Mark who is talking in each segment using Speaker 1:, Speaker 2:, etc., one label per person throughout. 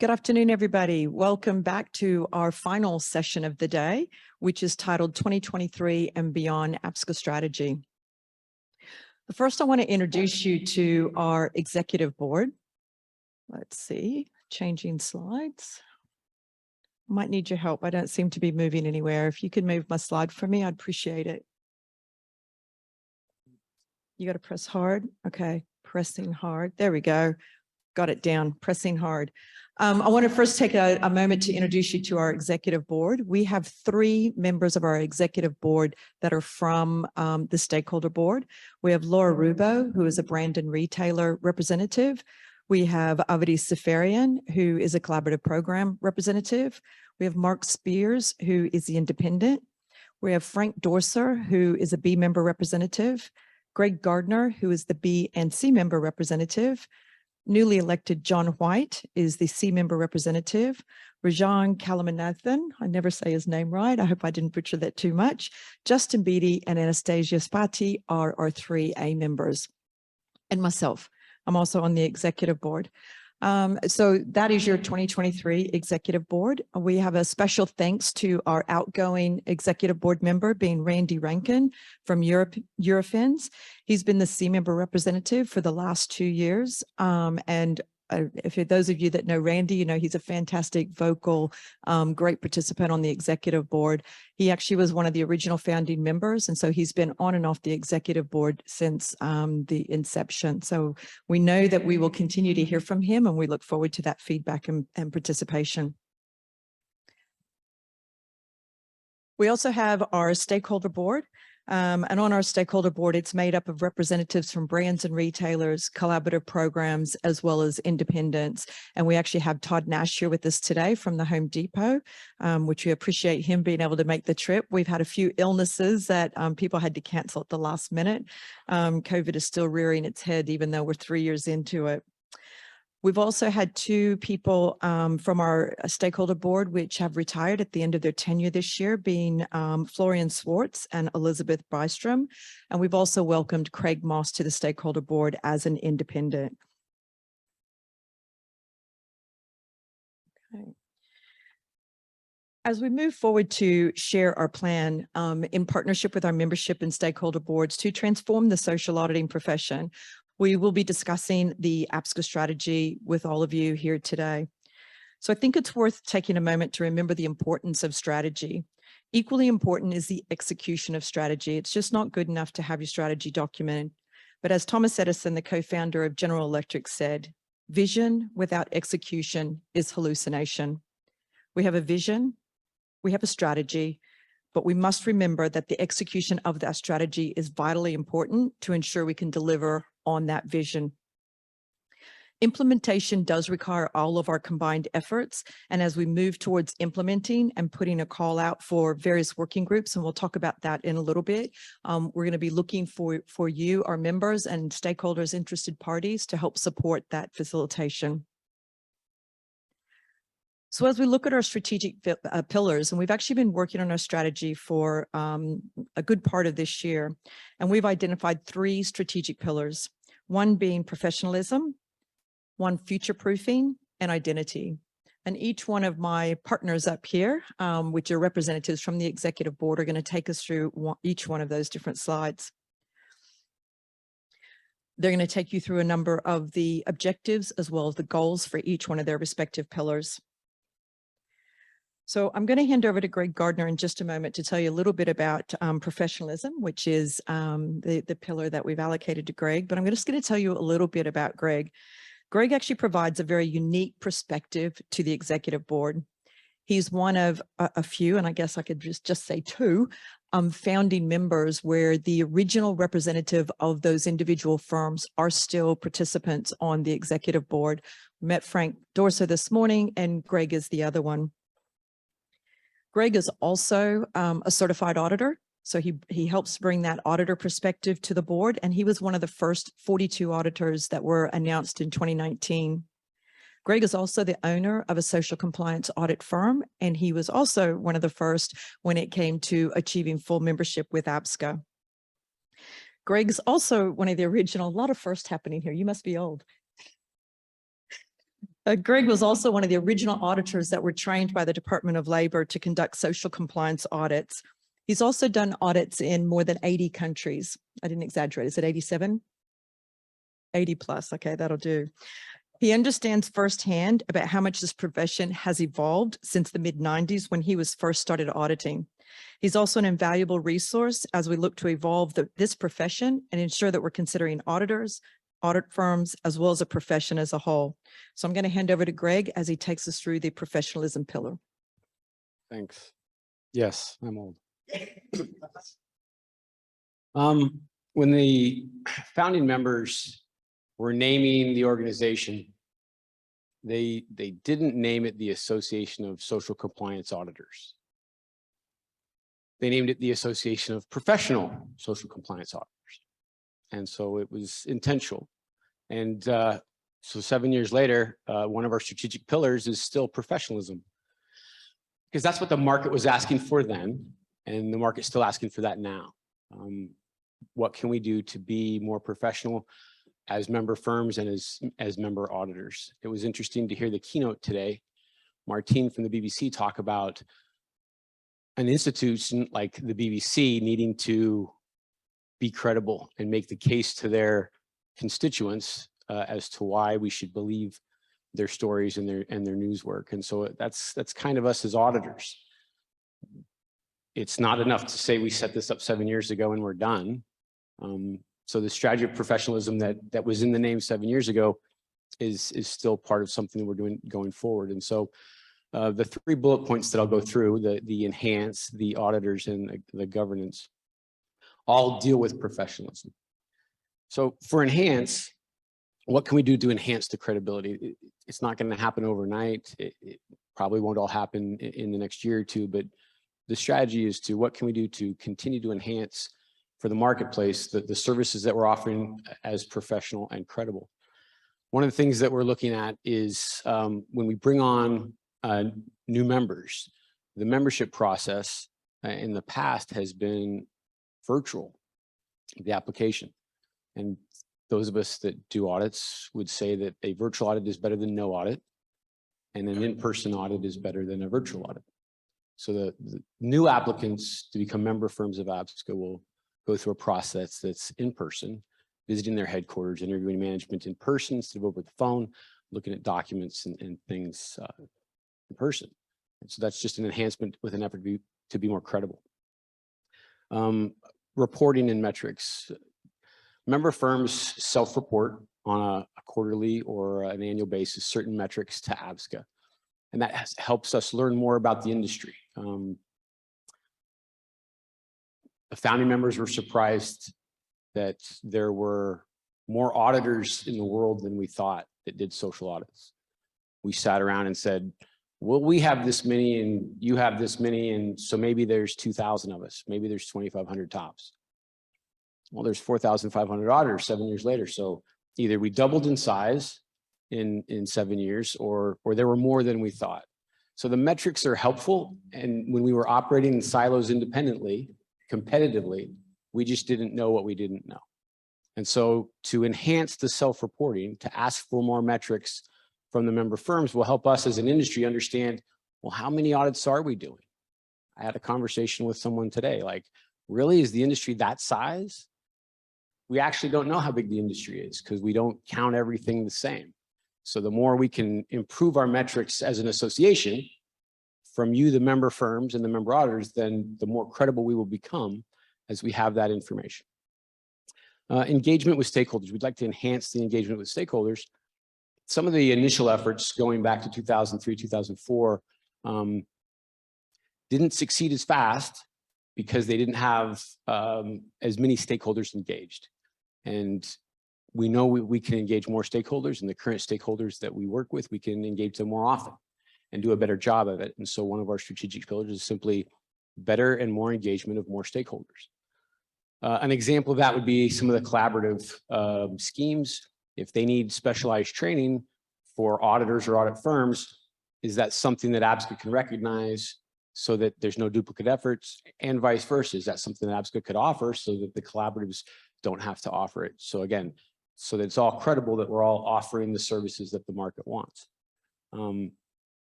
Speaker 1: Good afternoon, everybody. Welcome back to our final session of the day, which is titled 2023 and Beyond APSCA Strategy. But first, I want to introduce you to our executive board. Let's see, changing slides. Might need your help. I don't seem to be moving anywhere. If you could move my slide for me, I'd appreciate it. You got to press hard. Okay, pressing hard. There we go. Got it down, pressing hard. I want to first take a moment to introduce you to our executive board. We have 3 members of our executive board that are from the stakeholder board. We have Laura Rubo, who is a brand and retailer representative. We have Avadi Safarian, who is a collaborative program representative. We have Mark Spears, who is the independent. We have Frank Dorser, who is a B member representative. Greg Gardner, who is the B and C member representative. Newly elected John White is the C member representative. Rajan Kalamanathan, I never say his name right. I hope I didn't butcher that too much. Justin Beatty and Anastasia Spati are our 3 A members. And myself, I'm also on the executive board. So that is your 2023 executive board. We have a special thanks to our outgoing executive board member being Randy Rankin from Eurofins. He's been the C member representative for the last 2 years. For those of you that know Randy, you know he's a fantastic vocal, great participant on the executive board. He actually was one of the original founding members, and so he's been on and off the executive board since the inception. So we know that we will continue to hear from him, and we look forward to that feedback and participation. We also have our stakeholder board. And on our stakeholder board, it's made up of representatives from brands and retailers, collaborative programs, as well as independents. And we actually have Todd Nash here with us today from the Home Depot, which we appreciate him being able to make the trip. We've had a few illnesses that people had to cancel at the last minute. COVID is still rearing its head, even though we're 3 years into it. We've also had 2 people from our stakeholder board which have retired at the end of their tenure this year, being Florian Swartz and Elizabeth Bystrom. And we've also welcomed Craig Moss to the stakeholder board as an independent. Okay. As we move forward to share our plan in partnership with our membership and stakeholder boards to transform the social auditing profession, we will be discussing the APSCA strategy with all of you here today. So I think it's worth taking a moment to remember the importance of strategy. Equally important is the execution of strategy. It's just not good enough to have your strategy documented. But as Thomas Edison, the co-founder of General Electric, said, vision without execution is hallucination. We have a vision, we have a strategy, but we must remember that the execution of that strategy is vitally important to ensure we can deliver on that vision. Implementation does require all of our combined efforts. And as we move towards implementing and putting a call out for various working groups, and we'll talk about that in a little bit, we're going to be looking for you, our members and stakeholders, interested parties, to help support that facilitation. So as we look at our strategic pillars, and we've actually been working on our strategy for a good part of this year, and we've identified 3 strategic pillars, one being professionalism, one future-proofing, and identity. And each one of my partners up here, which are representatives from the executive board, are going to take us through each one of those different slides. They're going to take you through a number of the objectives as well as the goals for each one of their respective pillars. So I'm going to hand over to Greg Gardner in just a moment to tell you a little bit about professionalism, which is the pillar that we've allocated to Greg. But I'm just going to tell you a little bit about Greg. Greg actually provides a very unique perspective to the executive board. He's one of a few, and I guess I could just say 2, founding members where the original representative of those individual firms are still participants on the executive board. We met Frank Dorser this morning, and Greg is the other one. Greg is also a certified auditor, so he helps bring that auditor perspective to the board, and he was one of the first 42 auditors that were announced in 2019. Greg is also the owner of a social compliance audit firm, and he was also one of the first when it came to achieving full membership with APSCA. Greg's also one of the original, a lot of firsts happening here, you must be old. Greg was also one of the original auditors that were trained by the Department of Labor to conduct social compliance audits. He's also done audits in more than 80 countries. I didn't exaggerate. Is it 87? 80 plus. Okay, that'll do. He understands firsthand about how much this profession has evolved since the mid-90s when he was first started auditing. He's also an invaluable resource as we look to evolve this profession and ensure that we're considering auditors, audit firms, as well as a profession as a whole. So I'm going to hand over to Greg as he takes us through the professionalism pillar.
Speaker 2: Thanks. Yes, I'm old. When the founding members were naming the organization, they didn't name it the Association of Social Compliance Auditors. They named it the Association of Professional Social Compliance Auditors. And so it was intentional. And so 7 years later, one of our strategic pillars is still professionalism, because that's what the market was asking for then, and the market's still asking for that now. What can we do to be more professional as member firms and as member auditors? It was interesting to hear the keynote today, Martine from the BBC talk about an institution like the BBC needing to be credible and make the case to their constituents as to why we should believe their stories and their news work. And so that's kind of us as auditors. It's not enough to say we set this up 7 years ago and we're done. So the strategy of professionalism that was in the name 7 years ago is still part of something that we're doing going forward. And so the 3 bullet points that I'll go through, the enhance, the auditors, and the governance, all deal with professionalism. So for enhance, what can we do to enhance the credibility? It's not going to happen overnight. It probably won't all happen in the next year or two, but the strategy is to what can we do to continue to enhance for the marketplace the services that we're offering as professional and credible. One of the things that we're looking at is when we bring on new members, the membership process in the past has been virtual, the application. And those of us that do audits would say that a virtual audit is better than no audit, and an in-person audit is better than a virtual audit. So the new applicants to become member firms of APSCA will go through a process that's in person, visiting their headquarters, interviewing management in person instead of over the phone, looking at documents and things in person. And so that's just an enhancement with an effort to be more credible. Reporting and metrics. Member firms self-report on a quarterly or an annual basis certain metrics to APSCA, and that helps us learn more about the industry. The founding members were surprised that there were more auditors in the world than we thought that did social audits. We sat around and said, well, we have this many and you have this many, and so maybe there's 2,000 of us, maybe there's 2,500 tops. Well, there's 4,500 auditors 7 years later. So either we doubled in size in 7 years, or there were more than we thought. So the metrics are helpful. And when we were operating in silos independently, competitively, we just didn't know what we didn't know. And so to enhance the self-reporting, to ask for more metrics from the member firms will help us as an industry understand, well, how many audits are we doing? I had a conversation with someone today, like, really, is the industry that size? We actually don't know how big the industry is because we don't count everything the same. So the more we can improve our metrics as an association from you, the member firms and the member auditors, then the more credible we will become as we have that information. Engagement with stakeholders. We'd like to enhance the engagement with stakeholders. Some of the initial efforts going back to 2003, 2004 didn't succeed as fast because they didn't have as many stakeholders engaged. And we know we can engage more stakeholders, and the current stakeholders that we work with, we can engage them more often and do a better job of it. And so one of our strategic pillars is simply better and more engagement of more stakeholders. An example of that would be some of the collaborative schemes. If they need specialized training for auditors or audit firms, is that something that APSCA can recognize so that there's no duplicate efforts, and vice versa? Is that something that APSCA could offer so that the collaboratives don't have to offer it? So again, so that it's all credible that we're all offering the services that the market wants.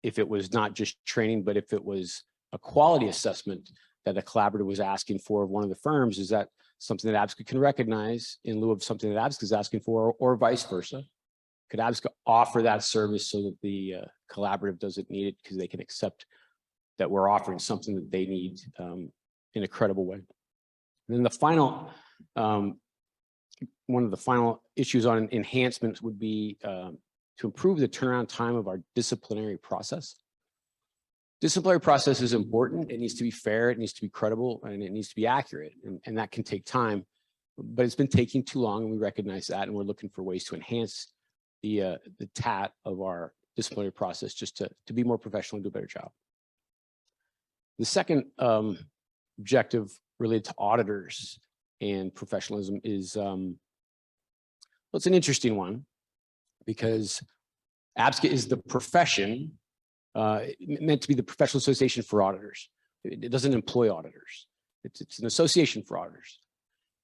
Speaker 2: if it was not just training, but if it was a quality assessment that a collaborator was asking for of one of the firms, is that something that APSCA can recognize in lieu of something that APSCA is asking for, or vice versa? Could APSCA offer that service so that the collaborative doesn't need it because they can accept that we're offering something that they need in a credible way? And then the final, one of the final issues on enhancements would be to improve the turnaround time of our disciplinary process. Disciplinary process is important. It needs to be fair, it needs to be credible, and it needs to be accurate. And that can take time, but it's been taking too long, and we recognize that, and we're looking for ways to enhance the TAT of our disciplinary process just to be more professional and do a better job. The second objective related to auditors and professionalism is, well, it's an interesting one, because APSCA is the profession meant to be the professional association for auditors. It doesn't employ auditors. It's an association for auditors.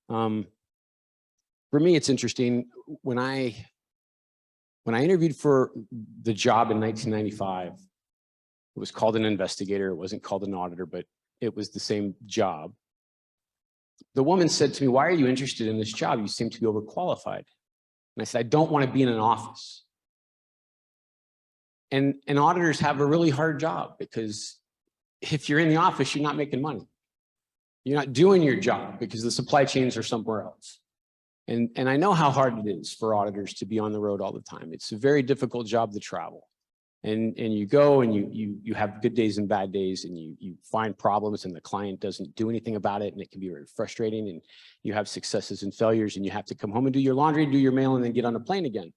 Speaker 2: For me, it's interesting. When I interviewed for the job in 1995, it was called an investigator. It wasn't called an auditor, but it was the same job. The woman said to me, "Why are you interested in this job? You seem to be overqualified." And I said, "I don't want to be in an office." And auditors have a really hard job, because if you're in the office, you're not making money. You're not doing your job because the supply chains are somewhere else. And I know how hard it is for auditors to be on the road all the time. It's a very difficult job to travel. And you go and you have good days and bad days, and you find problems and the client doesn't do anything about it, and it can be very frustrating, and you have successes and failures, and you have to come home and do your laundry, do your mail, and then get on a plane again.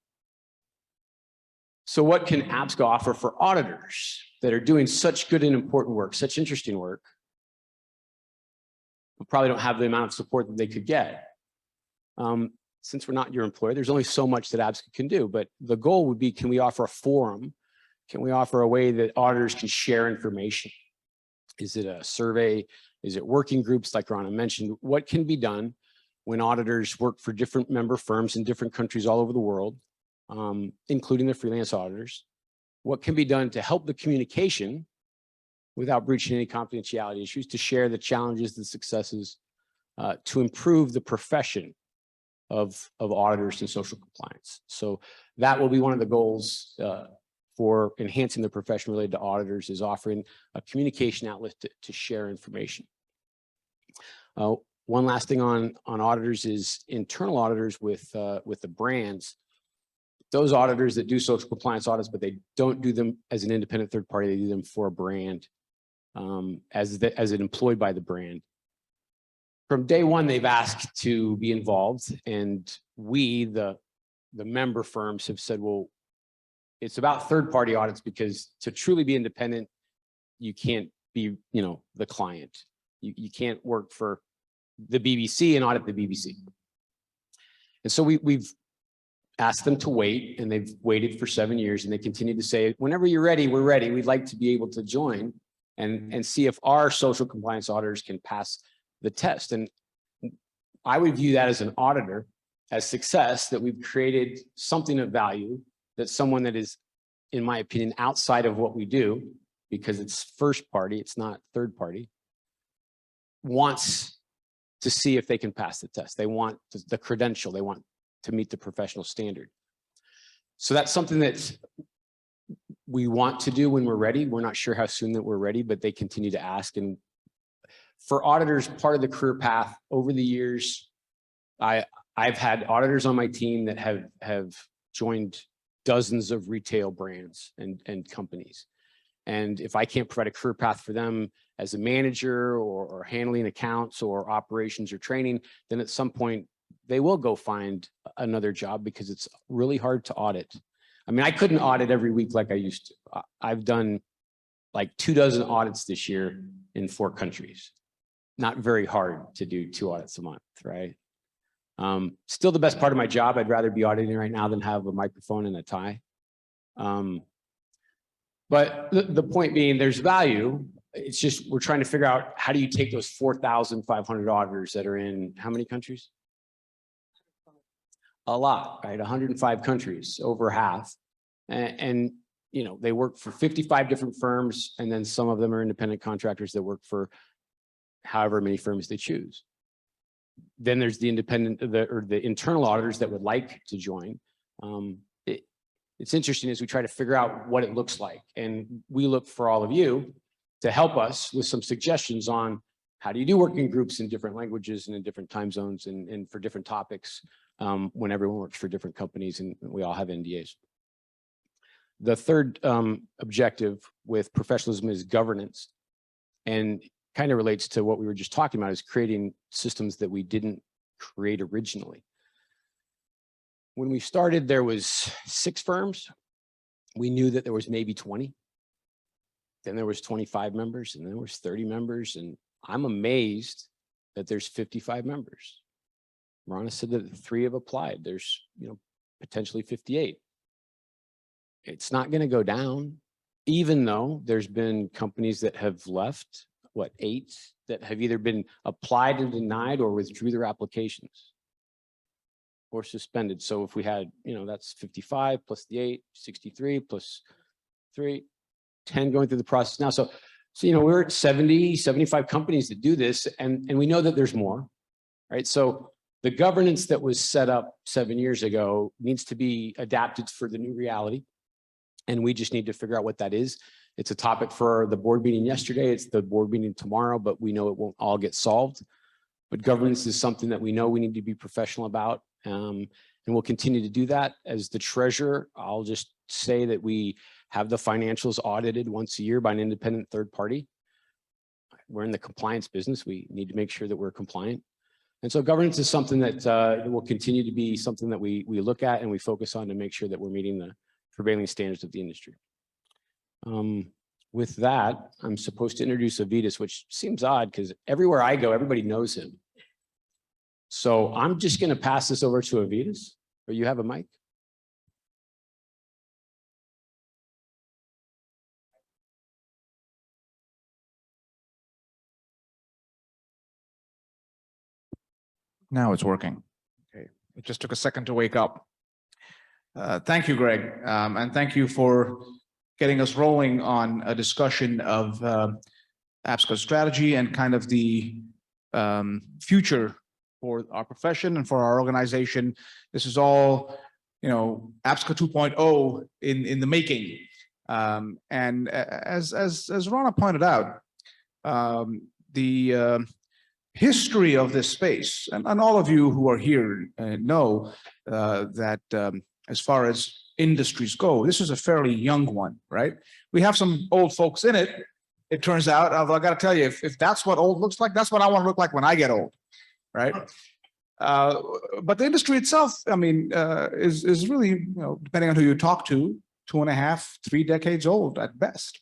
Speaker 2: So what can APSCA offer for auditors that are doing such good and important work, such interesting work, but probably don't have the amount of support that they could get? Since we're not your employer, there's only so much that APSCA can do, but the goal would be, can we offer a forum? Can we offer a way that auditors can share information? Is it a survey? Is it working groups like Rana mentioned? What can be done when auditors work for different member firms in different countries all over the world, including the freelance auditors? What can be done to help the communication without breaching any confidentiality issues, to share the challenges, the successes, to improve the profession of auditors and social compliance? So that will be one of the goals for enhancing the profession related to auditors, is offering a communication outlet to share information. One last thing on auditors is internal auditors with the brands. Those auditors that do social compliance audits, but they don't do them as an independent third party, they do them for a brand, as an employed by the brand. From day one, they've asked to be involved, and we, the member firms, have said, well, it's about third-party audits, because to truly be independent, you can't be, the client. You can't work for the BBC and audit the BBC. And so we've asked them to wait, and they've waited for 7 years, and they continue to say, whenever you're ready, we're ready. We'd like to be able to join and see if our social compliance auditors can pass the test. And I would view that as an auditor, as success, that we've created something of value, that someone that is, in my opinion, outside of what we do, because it's first party, it's not third party, wants to see if they can pass the test. They want the credential, they want to meet the professional standard. So that's something that we want to do when we're ready. We're not sure how soon that we're ready, but they continue to ask. And for auditors, part of the career path over the years, I've had auditors on my team that have joined dozens of retail brands and companies. And if I can't provide a career path for them as a manager or handling accounts or operations or training, then at some point they will go find another job, because it's really hard to audit. I mean, I couldn't audit every week like I used to. I've done like 24 audits this year in 4 countries. Not very hard to do 2 audits a month, right? Still the best part of my job. I'd rather be auditing right now than have a microphone and a tie. But the point being, there's value. It's just, we're trying to figure out, how do you take those 4,500 auditors that are in how many countries? A lot, right? 105 countries, over half. And they work for 55 different firms, and then some of them are independent contractors that work for however many firms they choose. Then there's the the internal auditors that would like to join. It's interesting as we try to figure out what it looks like, and we look for all of you to help us with some suggestions on how do you do working groups in different languages and in different time zones and for different topics when everyone works for different companies and we all have NDAs. The third objective with professionalism is governance, and kind of relates to what we were just talking about, is creating systems that we didn't create originally. When we started, there was 6 firms. We knew that there was maybe 20. Then there was 25 members, and then there was 30 members, and I'm amazed that there's 55 members. Rana said that 3 have applied. There's, potentially 58. It's not going to go down, even though there's been companies that have left, 8 that have either been applied and denied or withdrew their applications or suspended. So if we had, that's 55 plus the 8, 63 plus 3, 10 going through the process now. So we're at 70, 75 companies that do this, and we know that there's more, right? So the governance that was set up 7 years ago needs to be adapted for the new reality. And we just need to figure out what that is. It's a topic for the board meeting yesterday. It's the board meeting tomorrow, but we know it won't all get solved. But governance is something that we know we need to be professional about. And we'll continue to do that. As the treasurer, I'll just say that we have the financials audited once a year by an independent third party. We're in the compliance business. We need to make sure that we're compliant. And so governance is something that will continue to be something that we look at and we focus on to make sure that we're meeting the prevailing standards of the industry. With that, I'm supposed to introduce Avitas, which seems odd because everywhere I go, everybody knows him. So I'm just going to pass this over to Avitas. Or you have a mic?
Speaker 3: Now it's working. Okay, it just took a second to wake up. Thank you, Greg, and thank you for getting us rolling on a discussion of APSCA strategy and kind of the future for our profession and for our organization. This is all, APSCA 2.0 in the making. And as Rana pointed out, the history of this space, and all of you who are here know that as far as industries go, this is a fairly young one, right? We have some old folks in it. It turns out, although I got to tell you, if that's what old looks like, that's what I want to look like when I get old, right? But the industry itself, is really, depending on who you talk to, 2.5, 3 decades old at best.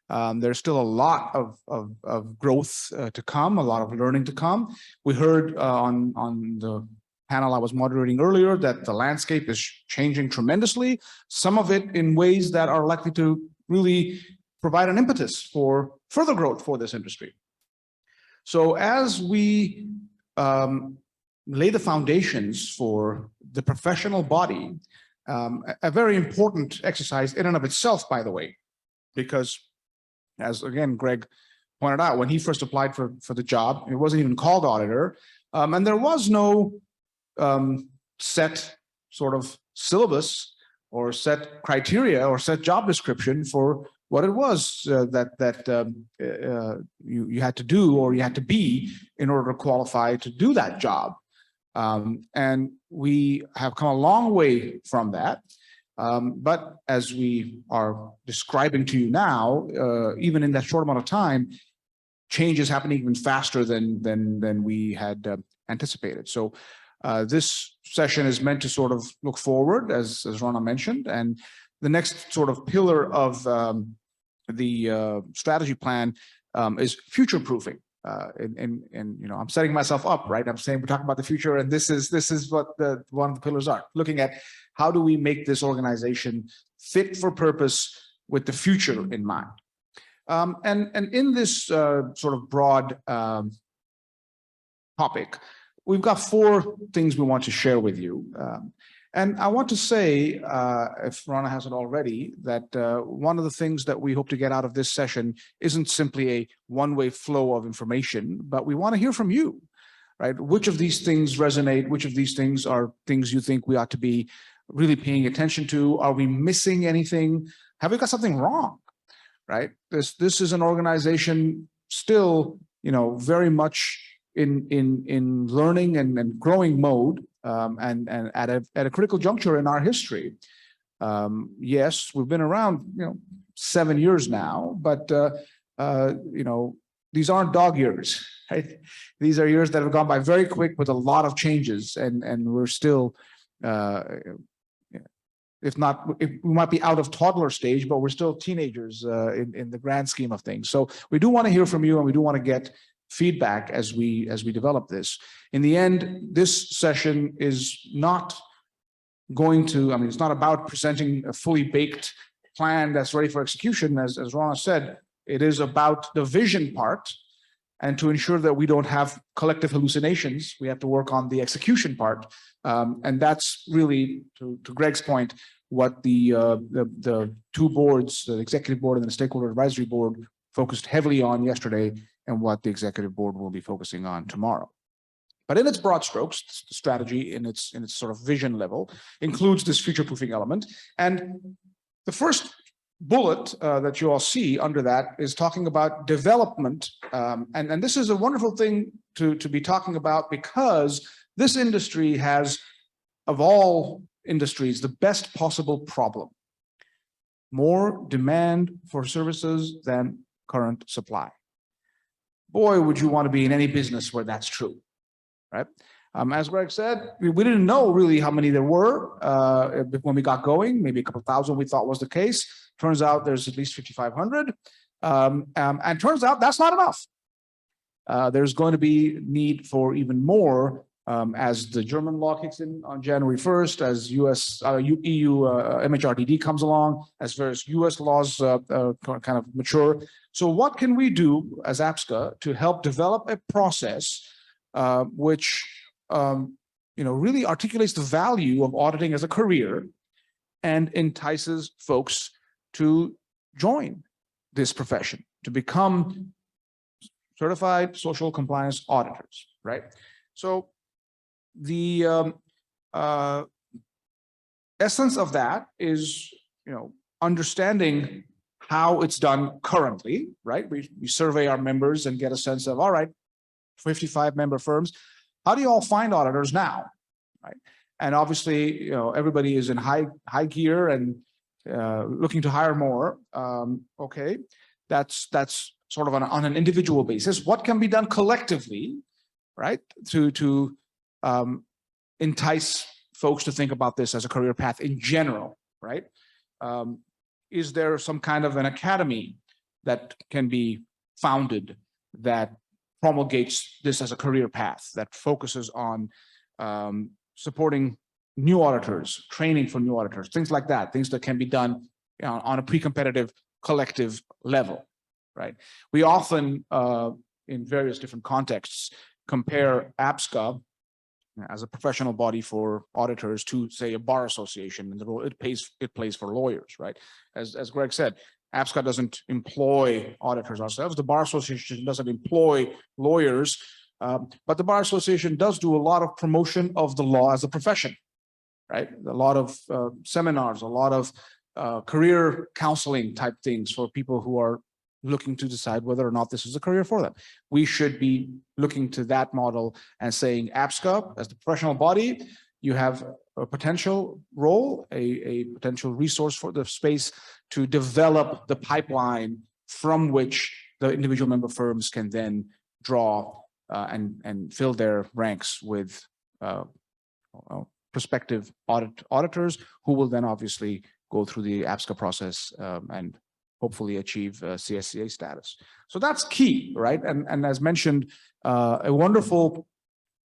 Speaker 3: There's still a lot of growth to come, a lot of learning to come. We heard on the panel I was moderating earlier that the landscape is changing tremendously, some of it in ways that are likely to really provide an impetus for further growth for this industry. So as we lay the foundations for the professional body, a very important exercise in and of itself, by the way, because as again, Greg pointed out, when he first applied for the job, it wasn't even called auditor, and there was no set sort of syllabus or set criteria or set job description for what it was that you had to do or you had to be in order to qualify to do that job. And we have come a long way from that. But as we are describing to you now, even in that short amount of time, change is happening even faster than we had anticipated. So this session is meant to sort of look forward, as Rana mentioned, and the next sort of pillar of the strategy plan is future proofing. And I'm setting myself up, right? I'm saying we're talking about the future, and this is what one of the pillars are. Looking at how do we make this organization fit for purpose with the future in mind. And in this sort of broad topic, we've got 4 things we want to share with you. And I want to say, if Rana hasn't already, that one of the things that we hope to get out of this session isn't simply a one-way flow of information, but we want to hear from you, right? Which of these things resonate? Which of these things are things you think we ought to be really paying attention to? Are we missing anything? Have we got something wrong, right? This is an organization still, very much in learning and growing mode, and at a critical juncture in our history. Yes, we've been around, 7 years now, but these aren't dog years, right? These are years that have gone by very quick with a lot of changes, and we're still, if we might be out of toddler stage, but we're still teenagers in the grand scheme of things. So we do want to hear from you, and we do want to get feedback as we develop this. In the end, this session is not going to, it's not about presenting a fully baked plan that's ready for execution. As Rana said, it is about the vision part, and to ensure that we don't have collective hallucinations, we have to work on the execution part. And that's really, to Greg's point, what the two boards, the executive board and the stakeholder advisory board, focused heavily on yesterday, and what the executive board will be focusing on tomorrow. But in its broad strokes, the strategy in its sort of vision level includes this future-proofing element. And the first bullet that you all see under that is talking about development. And this is a wonderful thing to be talking about, because this industry has, of all industries, the best possible problem: more demand for services than current supply. Boy, would you want to be in any business where that's true, right? As Greg said, we didn't know really how many there were when we got going. Maybe a couple thousand we thought was the case. Turns out there's at least 5,500. And turns out that's not enough. There's going to be need for even more as the German law kicks in on January 1st, as EU MHRDD comes along, as various US laws kind of mature. So what can we do as APSCA to help develop a process which really articulates the value of auditing as a career and entices folks to join this profession, to become certified social compliance auditors, right? So the essence of that is, understanding how it's done currently, right? We survey our members and get a sense of, all right, 55 member firms, how do you all find auditors now, right? And obviously, everybody is in high gear and looking to hire more. Okay, that's sort of on an individual basis. What can be done collectively, right, to entice folks to think about this as a career path in general, right? Is there some kind of an academy that can be founded that promulgates this as a career path, that focuses on supporting new auditors, training for new auditors, things like that, things that can be done on a pre-competitive collective level, right? We often, in various different contexts, compare APSCA as a professional body for auditors to, say, a bar association, and the role it plays for lawyers, right? As Greg said, APSCA doesn't employ auditors ourselves. The bar association doesn't employ lawyers, but the bar association does do a lot of promotion of the law as a profession, right? A lot of seminars, a lot of career counseling type things for people who are looking to decide whether or not this is a career for them. We should be looking to that model and saying, APSCA, as the professional body, you have a potential role, a potential resource for the space to develop the pipeline from which the individual member firms can then draw and fill their ranks with prospective auditors who will then obviously go through the APSCA process and hopefully achieve CSCA status. So that's key, right? And as mentioned, a wonderful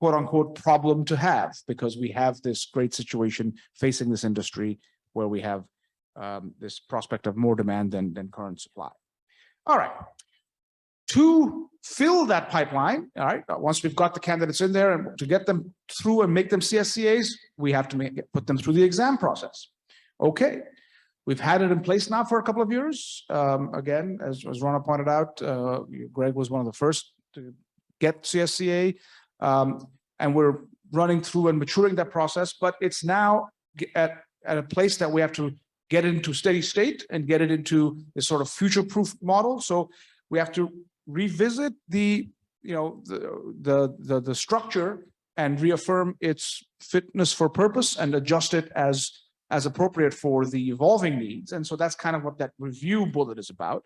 Speaker 3: quote unquote problem to have, because we have this great situation facing this industry where we have this prospect of more demand than current supply. All right. To fill that pipeline, all right, once we've got the candidates in there and to get them through and make them CSCAs, we have to put them through the exam process. Okay. We've had it in place now for a couple of years. Again, as Rona pointed out, Greg was one of the first to get CSCA, and we're running through and maturing that process, but it's now at a place that we have to get into steady state and get it into this sort of future-proof model. So we have to revisit the structure and reaffirm its fitness for purpose and adjust it as appropriate for the evolving needs. And so that's kind of what that review bullet is about.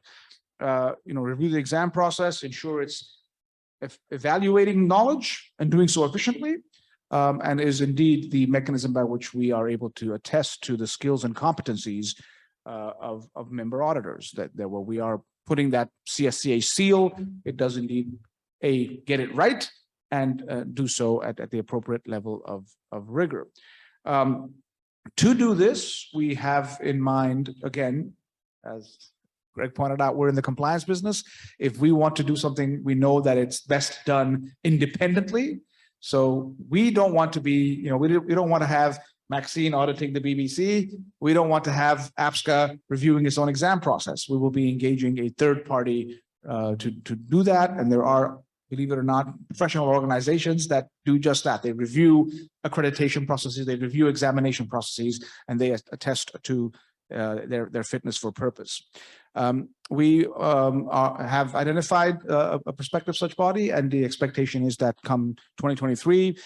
Speaker 3: Review the exam process, ensure it's evaluating knowledge and doing so efficiently, and is indeed the mechanism by which we are able to attest to the skills and competencies of member auditors, that where we are putting that CSCA seal, it does indeed get it right and do so at the appropriate level of rigor. To do this, we have in mind, again, as Greg pointed out, we're in the compliance business. If we want to do something, we know that it's best done independently. So we don't want to be, we don't want to have Maxine auditing the BBC. We don't want to have APSCA reviewing its own exam process. We will be engaging a third party to do that. And there are, believe it or not, professional organizations that do just that. They review accreditation processes, they review examination processes, and they attest to their fitness for purpose. We have identified a prospective such body, and the expectation is that come 2023,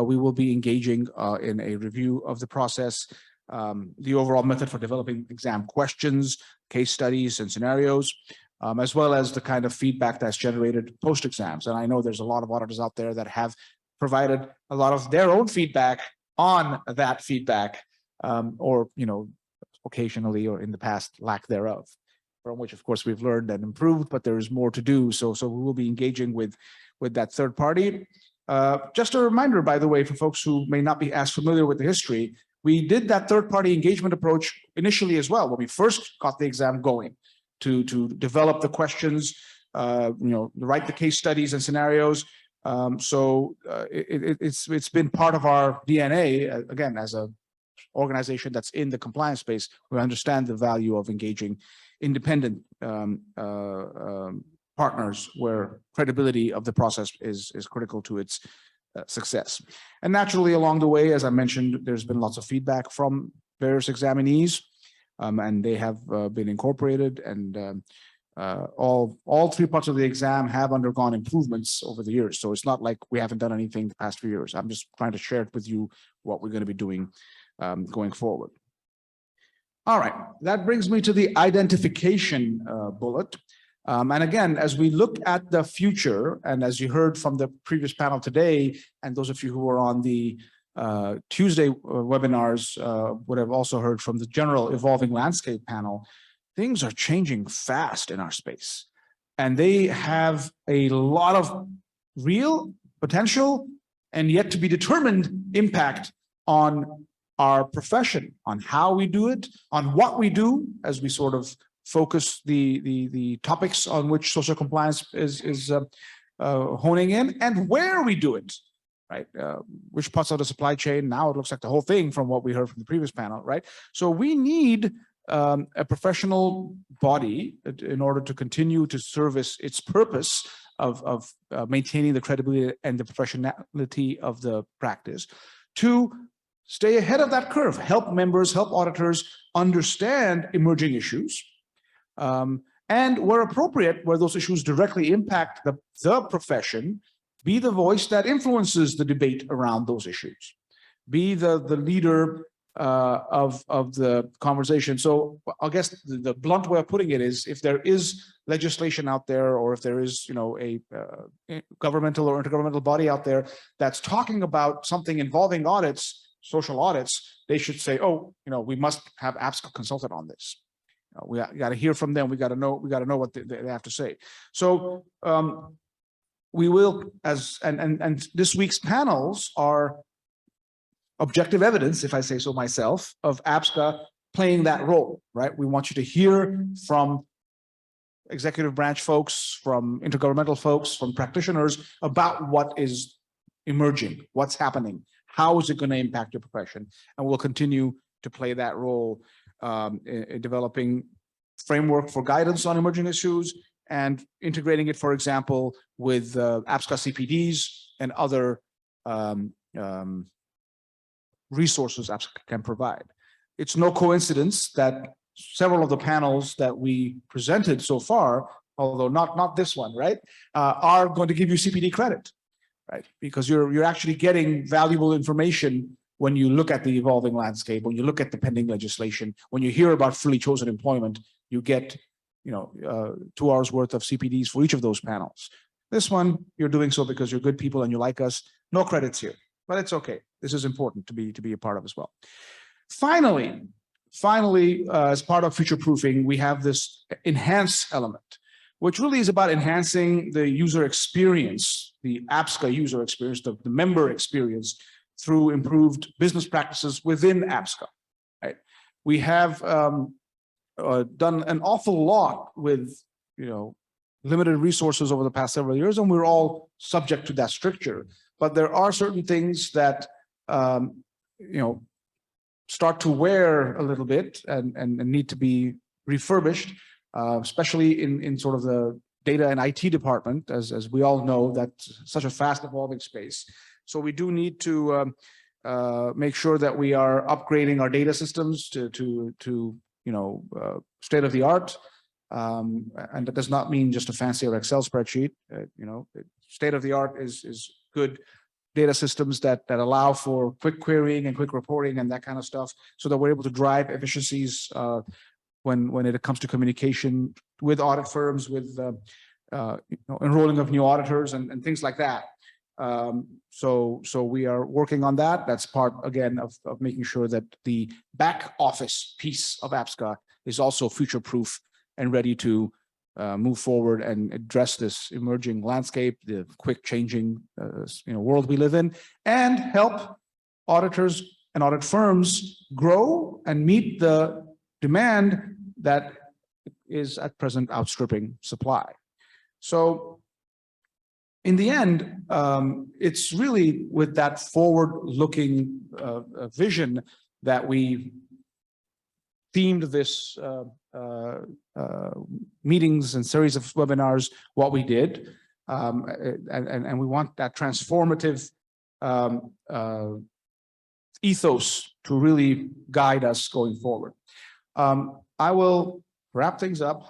Speaker 3: we will be engaging in a review of the process, the overall method for developing exam questions, case studies, and scenarios, as well as the kind of feedback that's generated post-exams. And I know there's a lot of auditors out there that have provided a lot of their own feedback on that feedback, or, occasionally or in the past, lack thereof, from which, of course, we've learned and improved, but there is more to do. So we will be engaging with that third party. Just a reminder, by the way, for folks who may not be as familiar with the history, we did that third party engagement approach initially as well when we first got the exam going, to develop the questions, write the case studies and scenarios. It's been part of our DNA, again, as a organization that's in the compliance space. We understand the value of engaging independent partners where credibility of the process is critical to its success. And naturally, along the way, as I mentioned, there's been lots of feedback from various examinees, and they have been incorporated, and all three parts of the exam have undergone improvements over the years. So it's not like we haven't done anything the past few years. I'm just trying to share it with you what we're going to be doing going forward. All right, that brings me to the identification bullet. And again, as we look at the future, and as you heard from the previous panel today, and those of you who were on the Tuesday webinars would have also heard from the general evolving landscape panel, things are changing fast in our space. And they have a lot of real potential and yet to be determined impact on our profession, on how we do it, on what we do, as we sort of focus the topics on which social compliance is honing in, and where we do it, right? Which parts of the supply chain. Now it looks like the whole thing from what we heard from the previous panel, right? So we need a professional body in order to continue to service its purpose of maintaining the credibility and the professionality of the practice, to stay ahead of that curve, help members, help auditors understand emerging issues, and where appropriate, where those issues directly impact the profession, be the voice that influences the debate around those issues, be the leader of the conversation. So I guess the blunt way of putting it is, if there is legislation out there, or if there is, a governmental or intergovernmental body out there that's talking about something involving audits, social audits, they should say, oh, we must have APSCA consulted on this. We got to hear from them. We got to know what they have to say. So we will, and this week's panels are objective evidence, if I say so myself, of APSCA playing that role, right? We want you to hear from executive branch folks, from intergovernmental folks, from practitioners about what is emerging, what's happening, how is it going to impact your profession, and we'll continue to play that role in developing framework for guidance on emerging issues and integrating it, for example, with APSCA CPDs and other resources APSCA can provide. It's no coincidence that several of the panels that we presented so far, although not this one, right, are going to give you CPD credit, right? Because you're actually getting valuable information when you look at the evolving landscape, when you look at the pending legislation, when you hear about freely chosen employment, you get, 2 hours worth of CPDs for each of those panels. This one, you're doing so because you're good people and you like us. No credits here, but it's okay. This is important to be a part of as well. Finally, as part of future proofing, we have this enhance element, which really is about enhancing the user experience, the APSCA user experience, the member experience through improved business practices within APSCA. Right? We have done an awful lot with limited resources over the past several years, and we're all subject to that stricture. But there are certain things that start to wear a little bit and need to be refurbished, especially in sort of the data and IT department, as we all know, that's such a fast evolving space. So we do need to make sure that we are upgrading our data systems to state of the art. And that does not mean just a fancier Excel spreadsheet. State of the art is good data systems that allow for quick querying and quick reporting and that kind of stuff, so that we're able to drive efficiencies when it comes to communication with audit firms, with enrolling of new auditors and things like that. So we are working on that. That's part, again, of making sure that the back office piece of APSCA is also future-proof and ready to move forward and address this emerging landscape, the quick changing world we live in, and help auditors and audit firms grow and meet the demand that is at present outstripping supply. So in the end, it's really with that forward-looking vision that we themed this meetings and series of webinars, what we did, and we want that transformative ethos to really guide us going forward. I will wrap things up,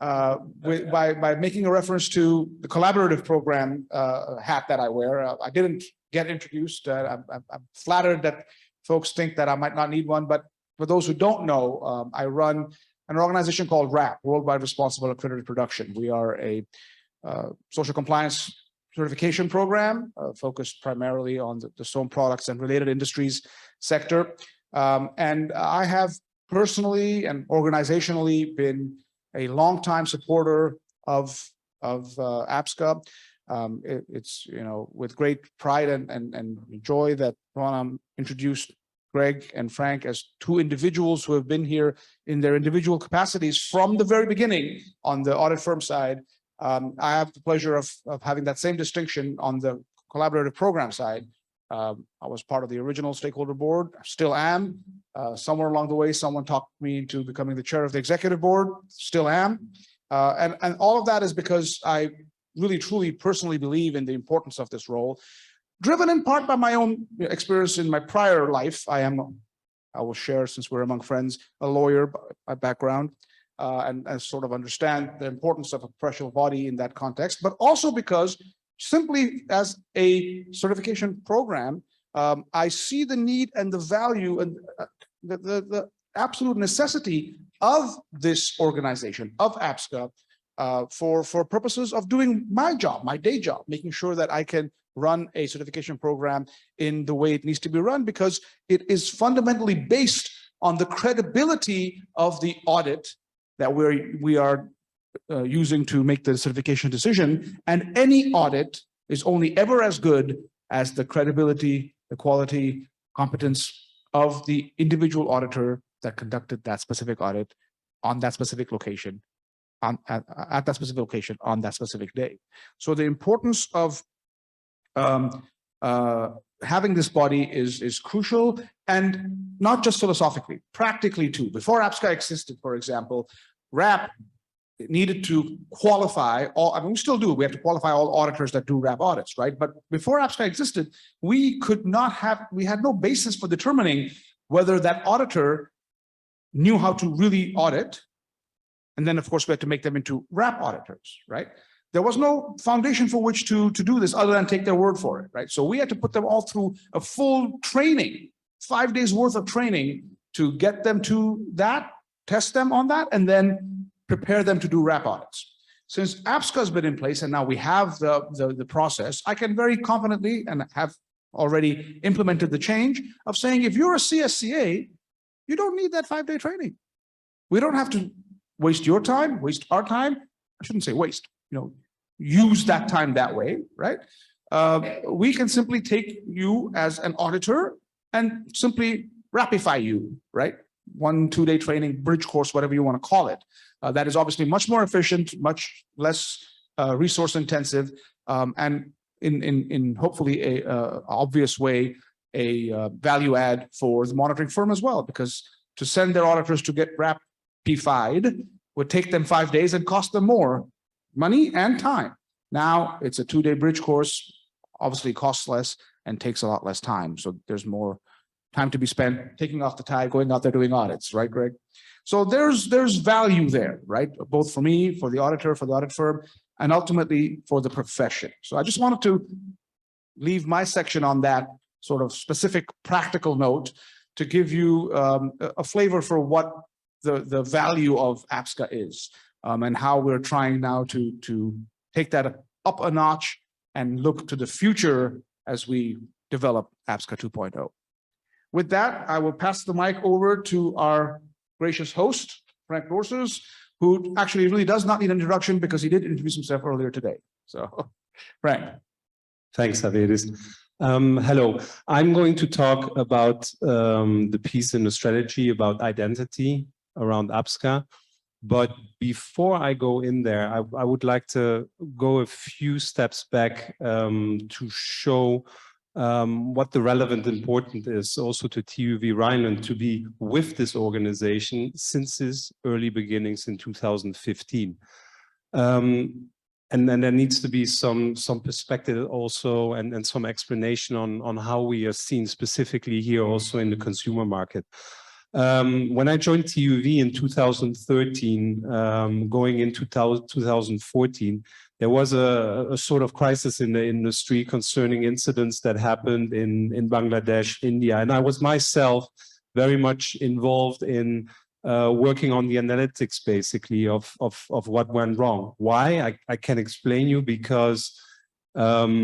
Speaker 3: by making a reference to the collaborative program hat that I wear. I didn't get introduced. I'm flattered that folks think that I might not need one, but for those who don't know, I run an organization called WRAP, Worldwide Responsible Accredited Production. We are a social compliance certification program focused primarily on the stone products and related industries sector. And I have personally and organizationally been a longtime supporter of APSCA. It's with great pride and joy that Ron introduced Greg and Frank as two individuals who have been here in their individual capacities from the very beginning on the audit firm side. I have the pleasure of having that same distinction on the collaborative program side. I was part of the original stakeholder board, still am. Somewhere along the way, someone talked me into becoming the chair of the executive board, still am. And all of that is because I really, truly, personally believe in the importance of this role, driven in part by my own experience in my prior life. I will share, since we're among friends, a lawyer by background, and sort of understand the importance of a professional body in that context, but also because simply as a certification program, I see the need and the value and the absolute necessity of this organization, of APSCA, for purposes of doing my job, my day job, making sure that I can run a certification program in the way it needs to be run, because it is fundamentally based on the credibility of the audit that we are using to make the certification decision. And any audit is only ever as good as the credibility, the quality, competence of the individual auditor that conducted that specific audit on that specific location at that specific location on that specific day. So the importance of having this body is crucial, and not just philosophically, practically too. Before APSCA existed, for example, RAP needed to qualify all, I mean, we still do, we have to qualify all auditors that do RAP audits, right? But before APSCA existed, we had no basis for determining whether that auditor knew how to really audit. And then, of course, we had to make them into RAP auditors, right? There was no foundation for which to do this other than take their word for it, right? So we had to put them all through a full training, 5 days worth of training to get them to that, test them on that, and then prepare them to do RAP audits. Since APSCA has been in place and now we have the process, I can very confidently and have already implemented the change of saying, if you're a CSCA, you don't need that 5-day training. We don't have to waste your time, waste our time. I shouldn't say waste, use that time that way, right? We can simply take you as an auditor and simply rapify you, right? 1-2-day training, bridge course, whatever you want to call it. That is obviously much more efficient, much less resource intensive, and in hopefully a obvious way, a value add for the monitoring firm as well, because to send their auditors to get RAP-P5'd would take them 5 days and cost them more money and time. Now it's a 2-day bridge course, obviously costs less and takes a lot less time. So there's more time to be spent taking off the tie, going out there doing audits, right, Greg? So there's value there, right? Both for me, for the auditor, for the audit firm, and ultimately for the profession. So I just wanted to leave my section on that sort of specific practical note to give you a flavor for what the value of APSCA is, and how we're trying now to take that up a notch and look to the future as we develop APSCA 2.0. With that, I will pass the mic over to our gracious host, Frank Dorsers, who actually really does not need an introduction because he did introduce himself earlier today. So, Frank.
Speaker 4: Thanks, Javier. Hello, I'm going to talk about the piece in the strategy about identity around APSCA. But before I go in there, I would like to go a few steps back to show what the relevant importance is also to TÜV Rheinland to be with this organization since its early beginnings in 2015. And then there needs to be some perspective also and some explanation on how we are seen specifically here also in the consumer market. When I joined TÜV in 2013, going into 2014, there was a sort of crisis in the industry concerning incidents that happened in Bangladesh, India, and I was myself very much involved in working on the analytics, basically, of what went wrong. Why? I can explain you because, for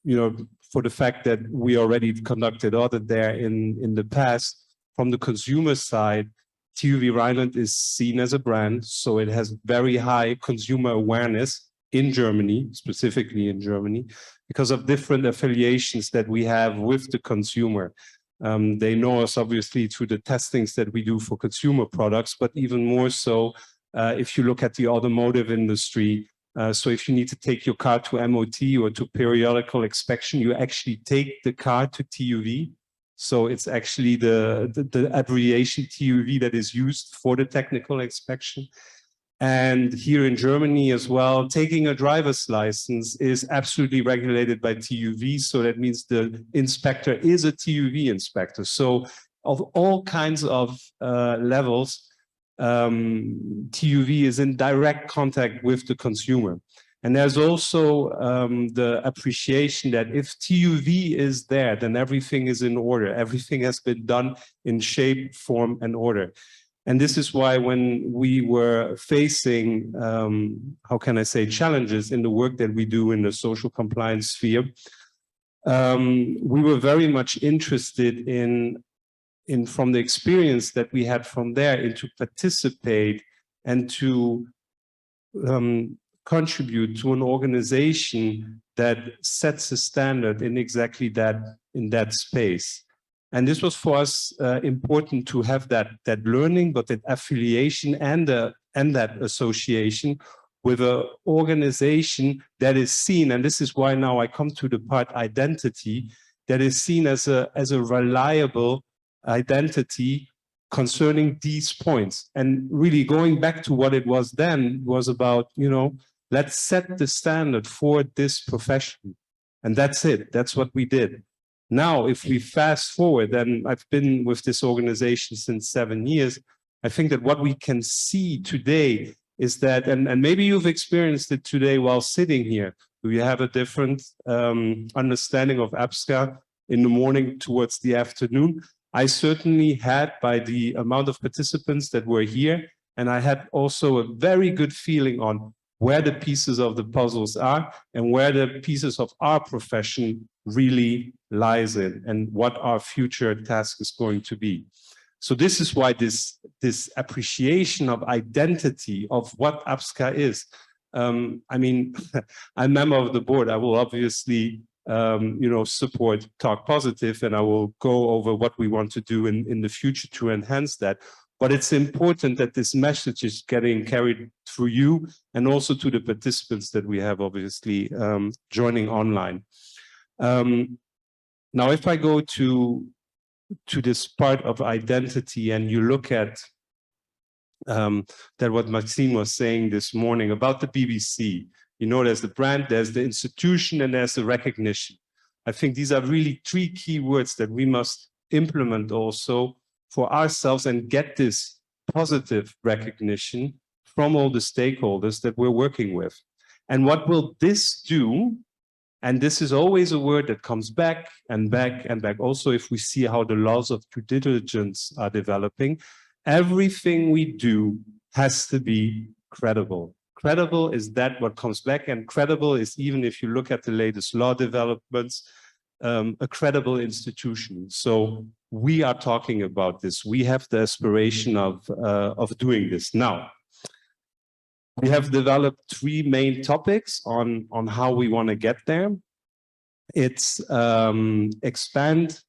Speaker 4: the fact that we already conducted audit there in the past. From the consumer side, TÜV Rheinland is seen as a brand, so it has very high consumer awareness in Germany, specifically in Germany, because of different affiliations that we have with the consumer. They know us obviously through the testings that we do for consumer products, but even more so if you look at the automotive industry. So if you need to take your car to MOT or to periodical inspection, you actually take the car to TÜV. So it's actually the abbreviation TÜV that is used for the technical inspection. And here in Germany as well, taking a driver's license is absolutely regulated by TÜV. So that means the inspector is a TÜV inspector. So of all kinds of levels, TÜV is in direct contact with the consumer. And there's also the appreciation that if TÜV is there, then everything is in order. Everything has been done in shape, form, and order. And this is why when we were facing, how can I say, challenges in the work that we do in the social compliance sphere, we were very much interested in from the experience that we had from there, and to participate and to contribute to an organization that sets a standard in exactly that, in that space. And this was for us important to have that learning, but that affiliation and the and that association with an organization that is seen, and this is why now I come to the part identity, that is seen as a reliable identity concerning these points. And really going back to what it was then was about, you know, let's set the standard for this profession. And that's it. That's what we did. Now, if we fast forward, and I've been with this organization since 7 years, I think that what we can see today is that, and maybe you've experienced it today while sitting here, we have a different understanding of APSCA in the morning towards the afternoon. I certainly had by the amount of participants that were here, and I had also a very good feeling on where the pieces of the puzzles are and where the pieces of our profession really lies in and what our future task is going to be. So this is why this appreciation of identity of what APSCA is. I mean, I'm a member of the board. I will obviously, you know, support Talk Positive, and I will go over what we want to do in the future to enhance that. But it's important that this message is getting carried through you and also to the participants that we have obviously joining online. Now, if I go to this part of identity and you look at that what Maxime was saying this morning about the BBC, you know, there's the brand, there's the institution, and there's the recognition. I think these are really 3 key words that we must implement also for ourselves and get this positive recognition from all the stakeholders that we're working with. And what will this do? And this is always a word that comes back and back and back. Also, if we see how the laws of due diligence are developing, everything we do has to be credible. Credible is that what comes back, and credible is, even if you look at the latest law developments, a credible institution. So we are talking about this. We have the aspiration of doing this. Now, we have developed 3 main topics on how we want to get there. It's expand,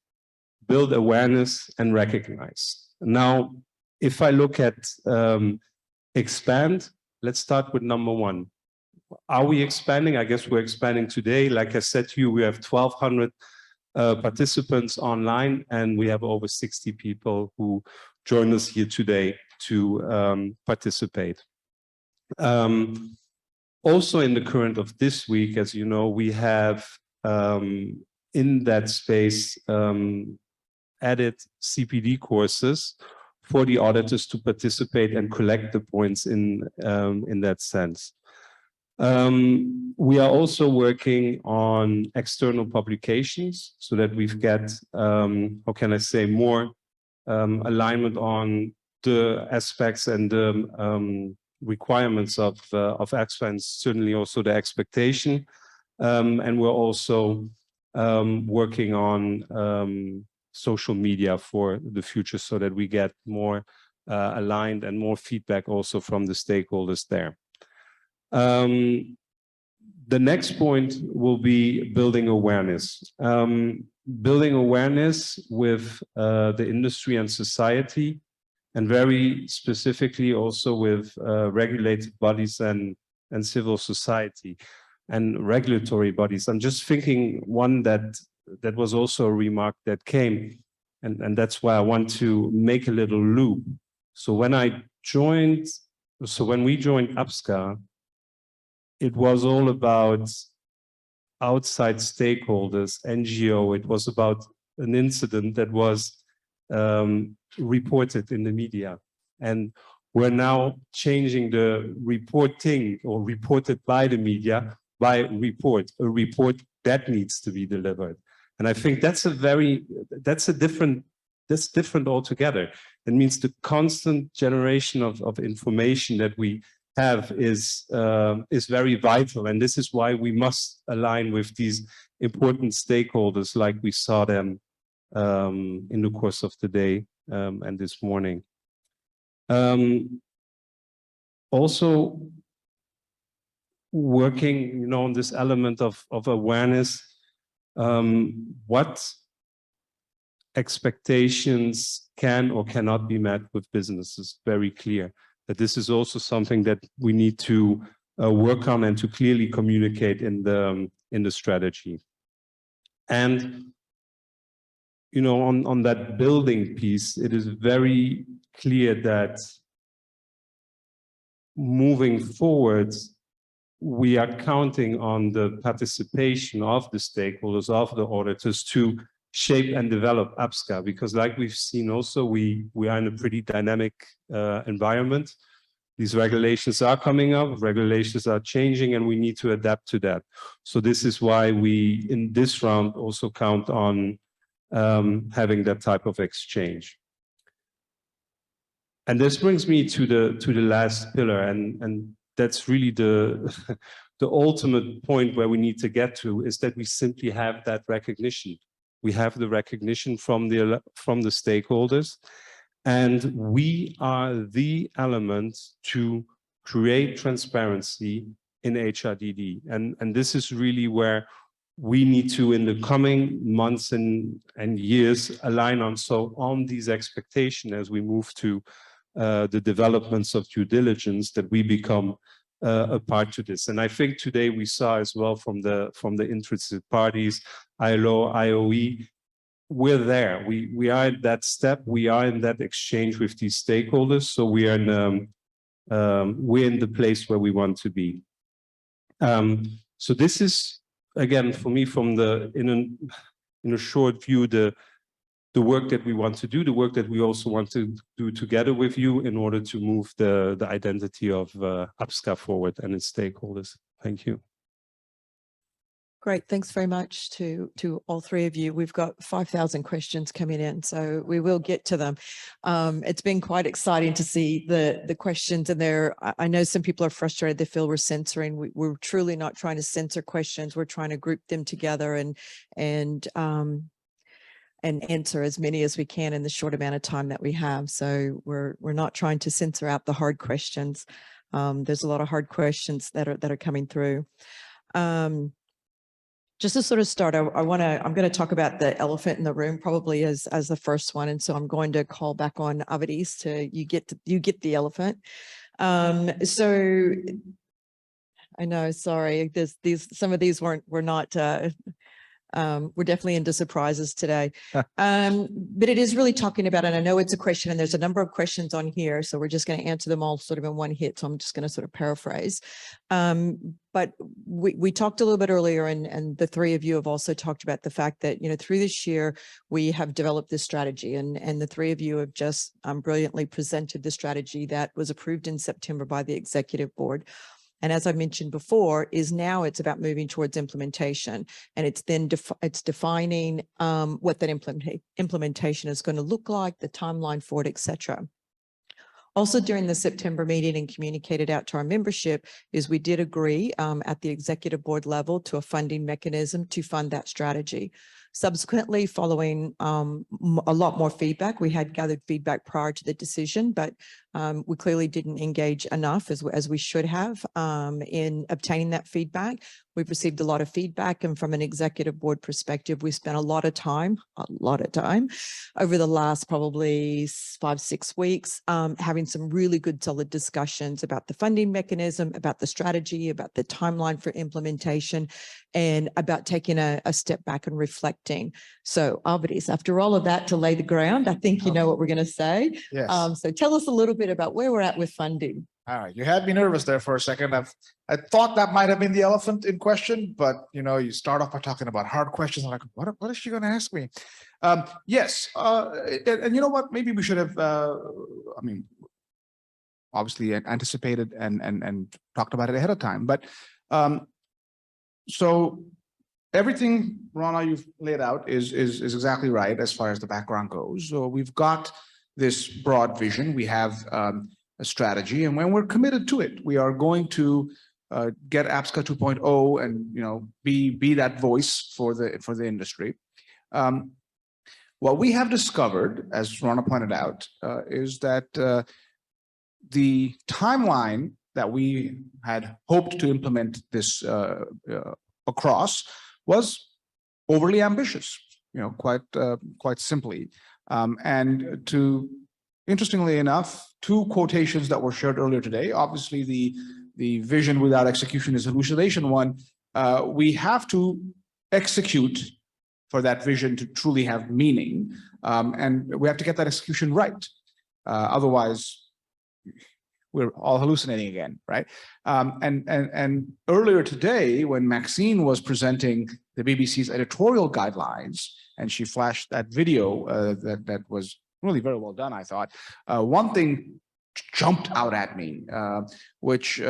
Speaker 4: build awareness, and recognize. Now, if I look at expand, let's start with number 1. Are we expanding? I guess we're expanding today. Like I said to you, we have 1,200 participants online, and we have over 60 people who join us here today to participate. Also in the current of this week, as you know, we have in that space added CPD courses for the auditors to participate and collect the points in that sense. We are also working on external publications so that we've got, how can I say, more alignment on the aspects and the requirements of APSCA, and certainly also the expectation. And we're also working on social media for the future so that we get more aligned and more feedback also from the stakeholders there. The next point will be building awareness. Building awareness with the industry and society, and very specifically also with regulated bodies and civil society and regulatory bodies. I'm just thinking one that was also a remark that came, and that's why I want to make a little loop. So when we joined APSCA, it was all about outside stakeholders, NGO. It was about an incident that was reported in the media. And we're now changing the reporting, or reported by the media, by a report that needs to be delivered. And I think that's different altogether. It means the constant generation of information that we have is very vital. And this is why we must align with these important stakeholders like we saw them in the course of the day and this morning. Also working, on this element of awareness, what expectations can or cannot be met with businesses, very clear. that this is also something that we need to work on and to clearly communicate in the strategy. And you know, on that building piece, it is very clear that moving forward, we are counting on the participation of the stakeholders, of the auditors, to shape and develop APSCA, because like we've seen also, we are in a pretty dynamic environment. These regulations are coming up, regulations are changing, and we need to adapt to that. So this is why we, in this round, also count on having that type of exchange. And this brings me to the last pillar, and that's really the ultimate point where we need to get to, is that we simply have that recognition. We have the recognition from the stakeholders, and we are the element to create transparency in HRDD. And this is really where we need to, in the coming months and years, align on these expectations as we move to the developments of due diligence, that we become a part to this. And I think today we saw as well from the interested parties, ILO, IOE, we're there. We are at that step. We are in that exchange with these stakeholders. So we are we're in the place where we want to be. So this is, again, for me, from in a short view, the work that we want to do, the work that we also want to do together with you in order to move the identity of APSCA forward and its stakeholders. Thank you.
Speaker 1: Great. Thanks very much to all three of you. We've got 5,000 questions coming in, so we will get to them. It's been quite exciting to see the questions, and I know some people are frustrated. They feel we're censoring. We're truly not trying to censor questions. We're trying to group them together and answer as many as we can in the short amount of time that we have. So we're not trying to censor out the hard questions. There's a lot of hard questions that are coming through. Just to sort of start, I'm going to talk about the elephant in the room probably as the first one, and so I'm going to call back on Avadis to you get the elephant. So I know, sorry, some of these were not. We're definitely into surprises today. But it is really talking about, and I know it's a question, and there's a number of questions on here, so we're just going to answer them all sort of in one hit. So I'm just going to sort of paraphrase. But we talked a little bit earlier, and the three of you have also talked about the fact that, you know, through this year, we have developed this strategy, and the three of you have just brilliantly presented the strategy that was approved in September by the executive board. And as I mentioned before, now it's about moving towards implementation, and it's then it's defining what that implementation is going to look like, the timeline for it, etc. Also, during the September meeting and communicated out to our membership, is we did agree at the executive board level to a funding mechanism to fund that strategy. Subsequently, following a lot more feedback, we had gathered feedback prior to the decision, but we clearly didn't engage enough as we should have in obtaining that feedback. We've received a lot of feedback, and from an executive board perspective, we spent a lot of time over the last probably 5-6 weeks, having some really good solid discussions about the funding mechanism, about the strategy, about the timeline for implementation, and about taking a step back and reflecting. So Avadis, after all of that to lay the ground, I think you know what we're going to say.
Speaker 3: Yes.
Speaker 1: So tell us a little bit about where we're at with funding.
Speaker 3: All right, you had me nervous there for a second. I thought that might have been the elephant in question, but you know, you start off by talking about hard questions. I'm like, what is she going to ask me? Yes, and you know what? Maybe we should have. I mean, obviously anticipated and talked about it ahead of time. But so everything, Rana, you've laid out is exactly right as far as the background goes. So we've got this broad vision. We have a strategy, and when we're committed to it, we are going to get APSCA 2.0 and, you know, be that voice for the industry. What we have discovered, as Rana pointed out, is that the timeline that we had hoped to implement this across was overly ambitious, you know, quite simply, and to interestingly enough, two quotations that were shared earlier today. Obviously, the vision without execution is hallucination one. We have to execute for that vision to truly have meaning. And we have to get that execution right. Otherwise, we're all hallucinating again, right? And earlier today, when Maxine was presenting the BBC's editorial guidelines, and she flashed that video that was really very well done, I thought. One thing jumped out at me, which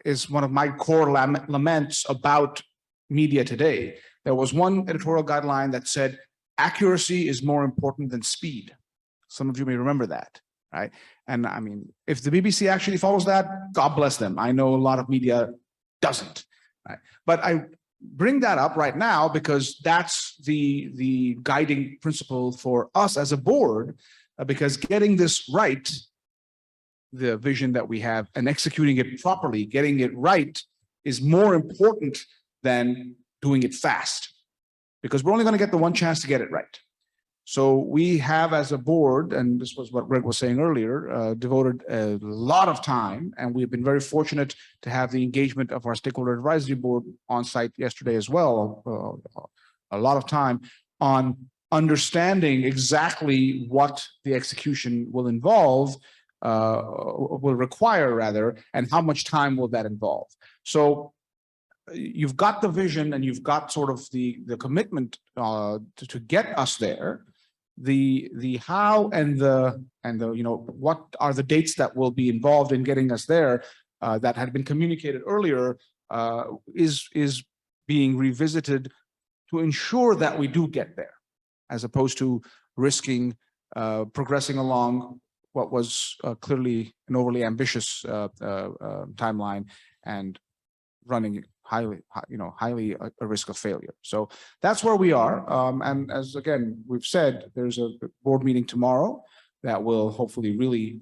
Speaker 3: is one of my core laments about media today. There was one editorial guideline that said, accuracy is more important than speed. Some of you may remember that, right? And I mean, if the BBC actually follows that, God bless them. I know a lot of media doesn't, right? But I bring that up right now because that's the guiding principle for us as a board, because getting this right, the vision that we have, and executing it properly, getting it right, is more important than doing it fast, because we're only going to get the one chance to get it right. So we have, as a board, and this was what Greg was saying earlier, devoted a lot of time, and we've been very fortunate to have the engagement of our stakeholder advisory board on site yesterday as well, a lot of time on understanding exactly what the execution will involve, will require rather, and how much time will that involve. So you've got the vision and you've got sort of the commitment to get us there. The how and the what are the dates that will be involved in getting us there, that had been communicated earlier, is being revisited to ensure that we do get there, as opposed to risking progressing along what was clearly an overly ambitious timeline and running highly a risk of failure. So that's where we are. And as again, we've said, there's a board meeting tomorrow that will hopefully really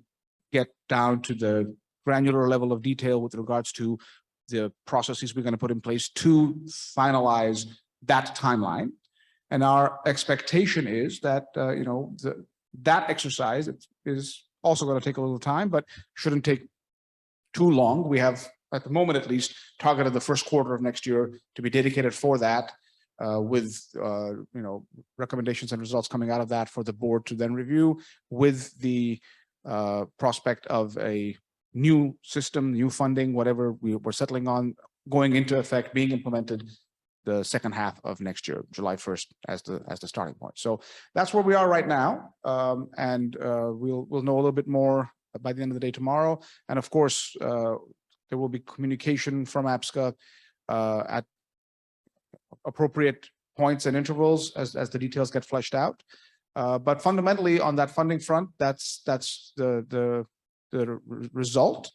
Speaker 3: get down to the granular level of detail with regards to the processes we're going to put in place to finalize that timeline. And our expectation is that, that exercise is also going to take a little time, but shouldn't take too long. We have, at the moment at least, targeted the first quarter of next year to be dedicated for that, with recommendations and results coming out of that for the board to then review, with the prospect of a new system, new funding, whatever we're settling on, going into effect, being implemented the second half of next year, July 1st, as the starting point. So that's where we are right now, and we'll know a little bit more by the end of the day tomorrow. And of course, there will be communication from APSCA at appropriate points and intervals as the details get fleshed out. But fundamentally, on that funding front, that's the result.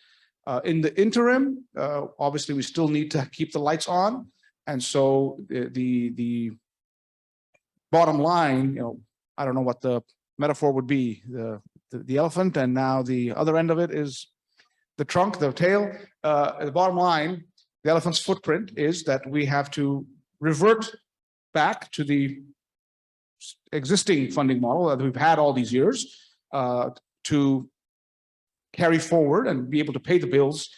Speaker 3: In the interim, obviously, we still need to keep the lights on, and so the bottom line, I don't know what the metaphor would be, the elephant, and now the other end of it is the trunk, the tail. The bottom line, the elephant's footprint, is that we have to revert back to the existing funding model that we've had all these years, to carry forward and be able to pay the bills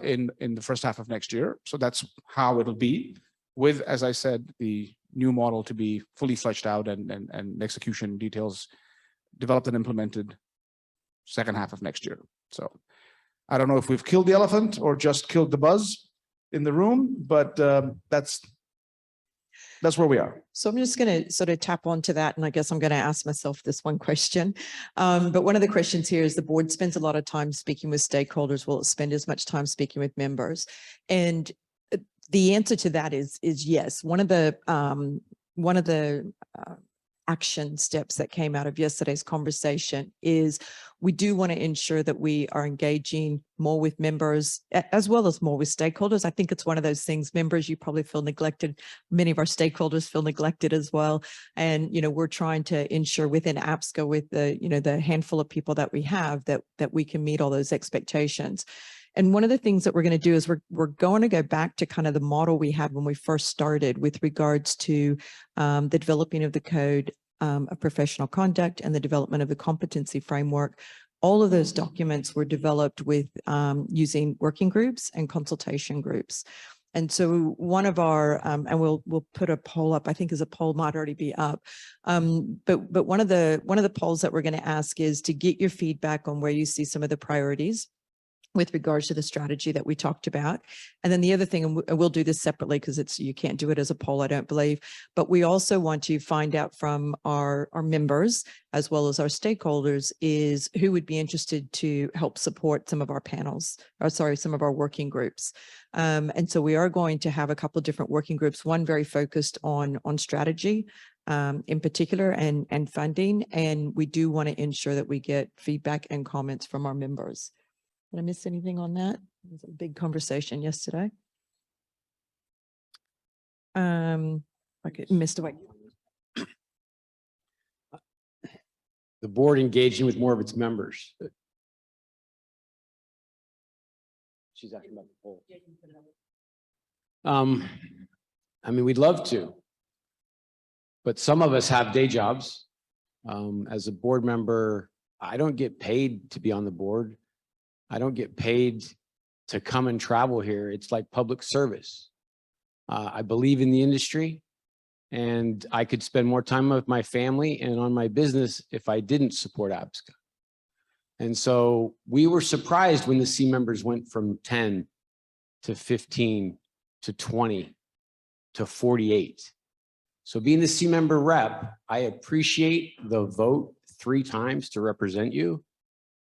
Speaker 3: in the first half of next year. So that's how it'll be, with, as I said, the new model to be fully fleshed out and execution details developed and implemented second half of next year. So I don't know if we've killed the elephant or just killed the buzz in the room, but that's where we are.
Speaker 1: So I'm just going to sort of tap onto that, and I guess I'm going to ask myself this one question. But one of the questions here is, the board spends a lot of time speaking with stakeholders. Will it spend as much time speaking with members? And the answer to that is yes. One of the action steps that came out of yesterday's conversation is we do want to ensure that we are engaging more with members as well as more with stakeholders. I think it's one of those things, members, you probably feel neglected. Many of our stakeholders feel neglected as well. And, we're trying to ensure within APSCA, with the handful of people that we have, that we can meet all those expectations. And one of the things that we're going to do is we're going to go back to kind of the model we had when we first started with regards to the developing of the code, of professional conduct and the development of the competency framework. All of those documents were developed with using working groups and consultation groups. And so one of our, and we'll put a poll up, I think as a poll might already be up. But one of the polls that we're going to ask is to get your feedback on where you see some of the priorities with regards to the strategy that we talked about. And then the other thing, and we'll do this separately because you can't do it as a poll, I don't believe, but we also want to find out from our members as well as our stakeholders is who would be interested to help support some of our panels, or sorry, some of our working groups. And so we are going to have a couple of different working groups, one very focused on strategy, in particular and funding. And we do want to ensure that we get feedback and comments from our members. Did I miss anything on that? It was a big conversation yesterday. Okay, missed away.
Speaker 2: The board engaging with more of its members. She's asking about the poll. I mean, we'd love to, but some of us have day jobs. As a board member, I don't get paid to be on the board. I don't get paid to come and travel here. It's like public service. I believe in the industry, and I could spend more time with my family and on my business if I didn't support APSCA. And so we were surprised when the C members went from 10 to 15 to 20 to 48. So being the C member rep, I appreciate the vote 3 times to represent you.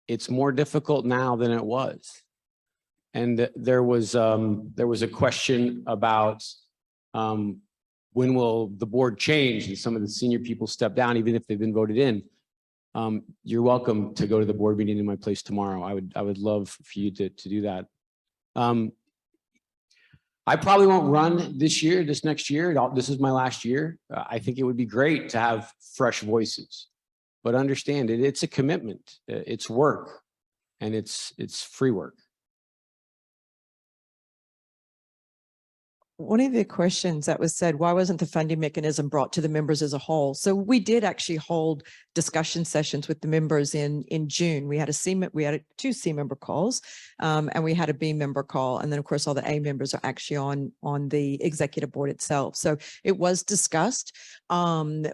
Speaker 2: It's more difficult now than it was. And there was a question about when will the board change, and some of the senior people step down, even if they've been voted in. You're welcome to go to the board meeting in my place tomorrow. I would love for you to do that. I probably won't run this next year. This is my last year. I think it would be great to have fresh voices. But understand it's a commitment, it's work, and it's free work.
Speaker 1: One of the questions that was said, why wasn't the funding mechanism brought to the members as a whole? So we did actually hold discussion sessions with the members in June. We had 2 C member calls, and we had a B member call. And then of course, all the A members are actually on the executive board itself. So it was discussed.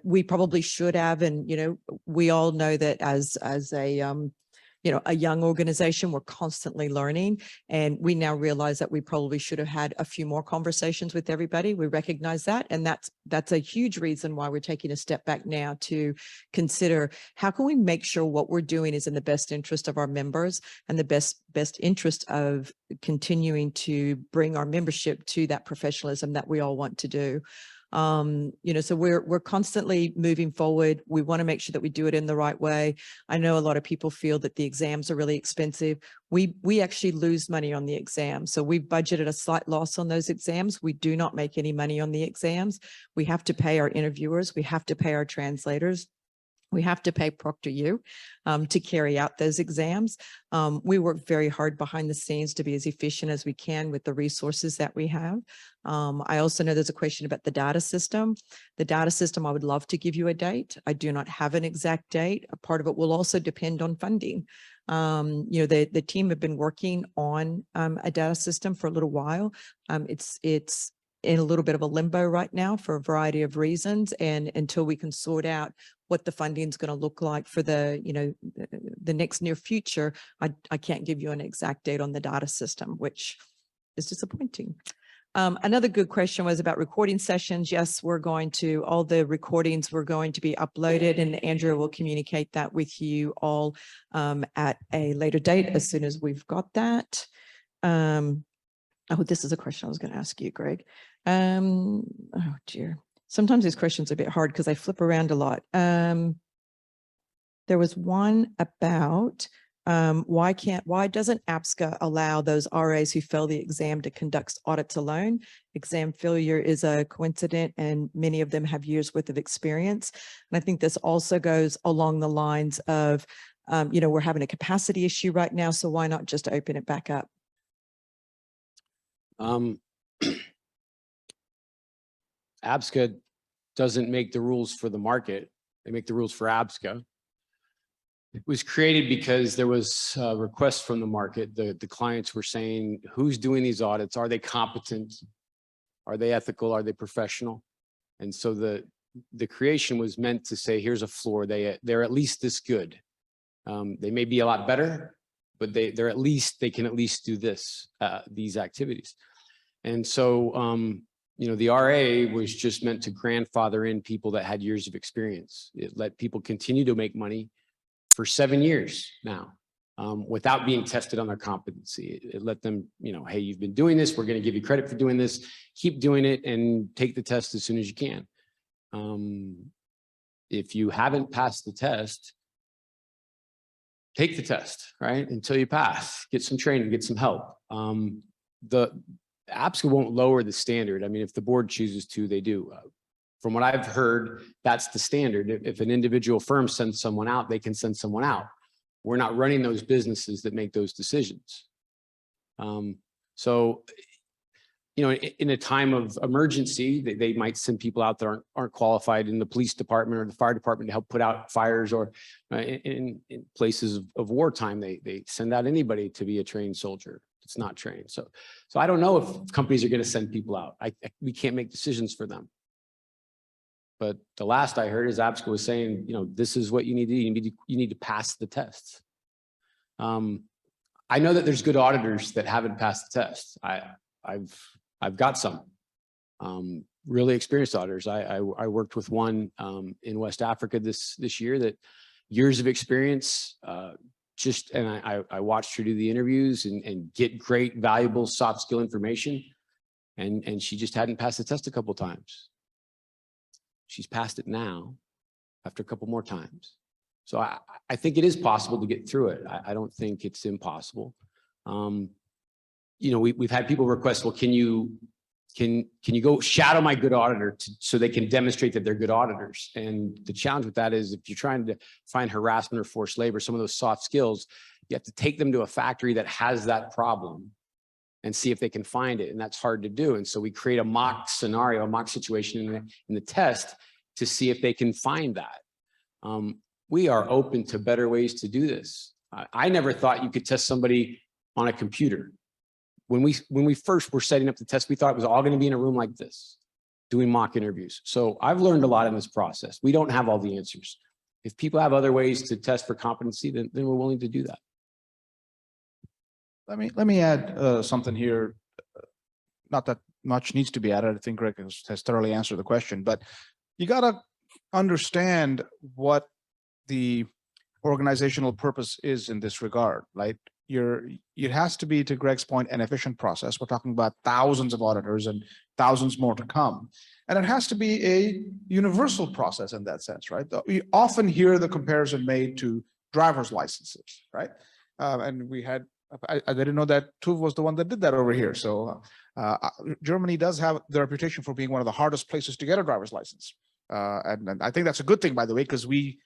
Speaker 1: We probably should have, and, we all know that as a young organization, we're constantly learning. And we now realize that we probably should have had a few more conversations with everybody. We recognize that. And that's a huge reason why we're taking a step back now to consider how can we make sure what we're doing is in the best interest of our members and the best interest of continuing to bring our membership to that professionalism that we all want to do. So we're constantly moving forward. We want to make sure that we do it in the right way. I know a lot of people feel that the exams are really expensive. We actually lose money on the exams. So we've budgeted a slight loss on those exams. We do not make any money on the exams. We have to pay our interviewers. We have to pay our translators. We have to pay ProctorU to carry out those exams. We work very hard behind the scenes to be as efficient as we can with the resources that we have. I also know there's a question about the data system. The data system, I would love to give you a date. I do not have an exact date. A part of it will also depend on funding. The team have been working on a data system for a little while. It's in a little bit of a limbo right now for a variety of reasons. And until we can sort out what the funding is going to look like for the next near future, I can't give you an exact date on the data system, which is disappointing. Another good question was about recording sessions. Yes, all the recordings were going to be uploaded, and Andrew will communicate that with you all at a later date as soon as we've got that. Oh, this is a question I was going to ask you, Greg. Oh dear. Sometimes these questions are a bit hard because I flip around a lot. There was one about why doesn't APSCA allow those RAs who fail the exam to conduct audits alone? Exam failure is a coincidence, and many of them have years worth of experience. And I think this also goes along the lines of, we're having a capacity issue right now, so why not just open it back up?
Speaker 2: APSCA doesn't make the rules for the market. They make the rules for APSCA. It was created because there was a request from the market. The clients were saying, who's doing these audits? Are they competent? Are they ethical? Are they professional? And so the creation was meant to say, here's a floor. They're at least this good. They may be a lot better, but they can at least do these activities. And so, the RA was just meant to grandfather in people that had years of experience. It let people continue to make money for 7 years now, without being tested on their competency. It let them, hey, you've been doing this. We're going to give you credit for doing this. Keep doing it and take the test as soon as you can. If you haven't passed the test, take the test, right? Until you pass, get some training, get some help. The APSCA won't lower the standard. I mean, if the board chooses to, they do. From what I've heard, that's the standard. If an individual firm sends someone out, they can send someone out. We're not running those businesses that make those decisions. So, in a time of emergency, they might send people out that aren't qualified in the police department or the fire department to help put out fires, or in places of wartime, they send out anybody to be a trained soldier. It's not trained. So I don't know if companies are going to send people out. We can't make decisions for them. But the last I heard is APSCA was saying, this is what you need to do. You need to pass the tests. I know that there's good auditors that haven't passed the test. I've got some really experienced auditors. I worked with one in West Africa this year that years of experience. I watched her do the interviews and get great, valuable soft skill information. And she just hadn't passed the test a couple of times. She's passed it now after a couple more times. So I think it is possible to get through it. I don't think it's impossible. We've had people request, well, can you go shadow my good auditor so they can demonstrate that they're good auditors? And the challenge with that is, if you're trying to find harassment or forced labor, some of those soft skills, you have to take them to a factory that has that problem and see if they can find it. And that's hard to do. And so we create a mock scenario, a mock situation in the test to see if they can find that. We are open to better ways to do this. I never thought you could test somebody on a computer. When we first were setting up the test, we thought it was all going to be in a room like this, doing mock interviews. So I've learned a lot in this process. We don't have all the answers. If people have other ways to test for competency, then we're willing to do that.
Speaker 3: Let me add something here. Not that much needs to be added. I think Greg has thoroughly answered the question, but you got to understand what the organizational purpose is in this regard, right? It has to be, to Greg's point, an efficient process. We're talking about thousands of auditors and thousands more to come. And it has to be a universal process in that sense, right? We often hear the comparison made to driver's licenses, right? And we had, I didn't know that TÜV was the one that did that over here. So Germany does have the reputation for being one of the hardest places to get a driver's license. And I think that's a good thing, by the way, because we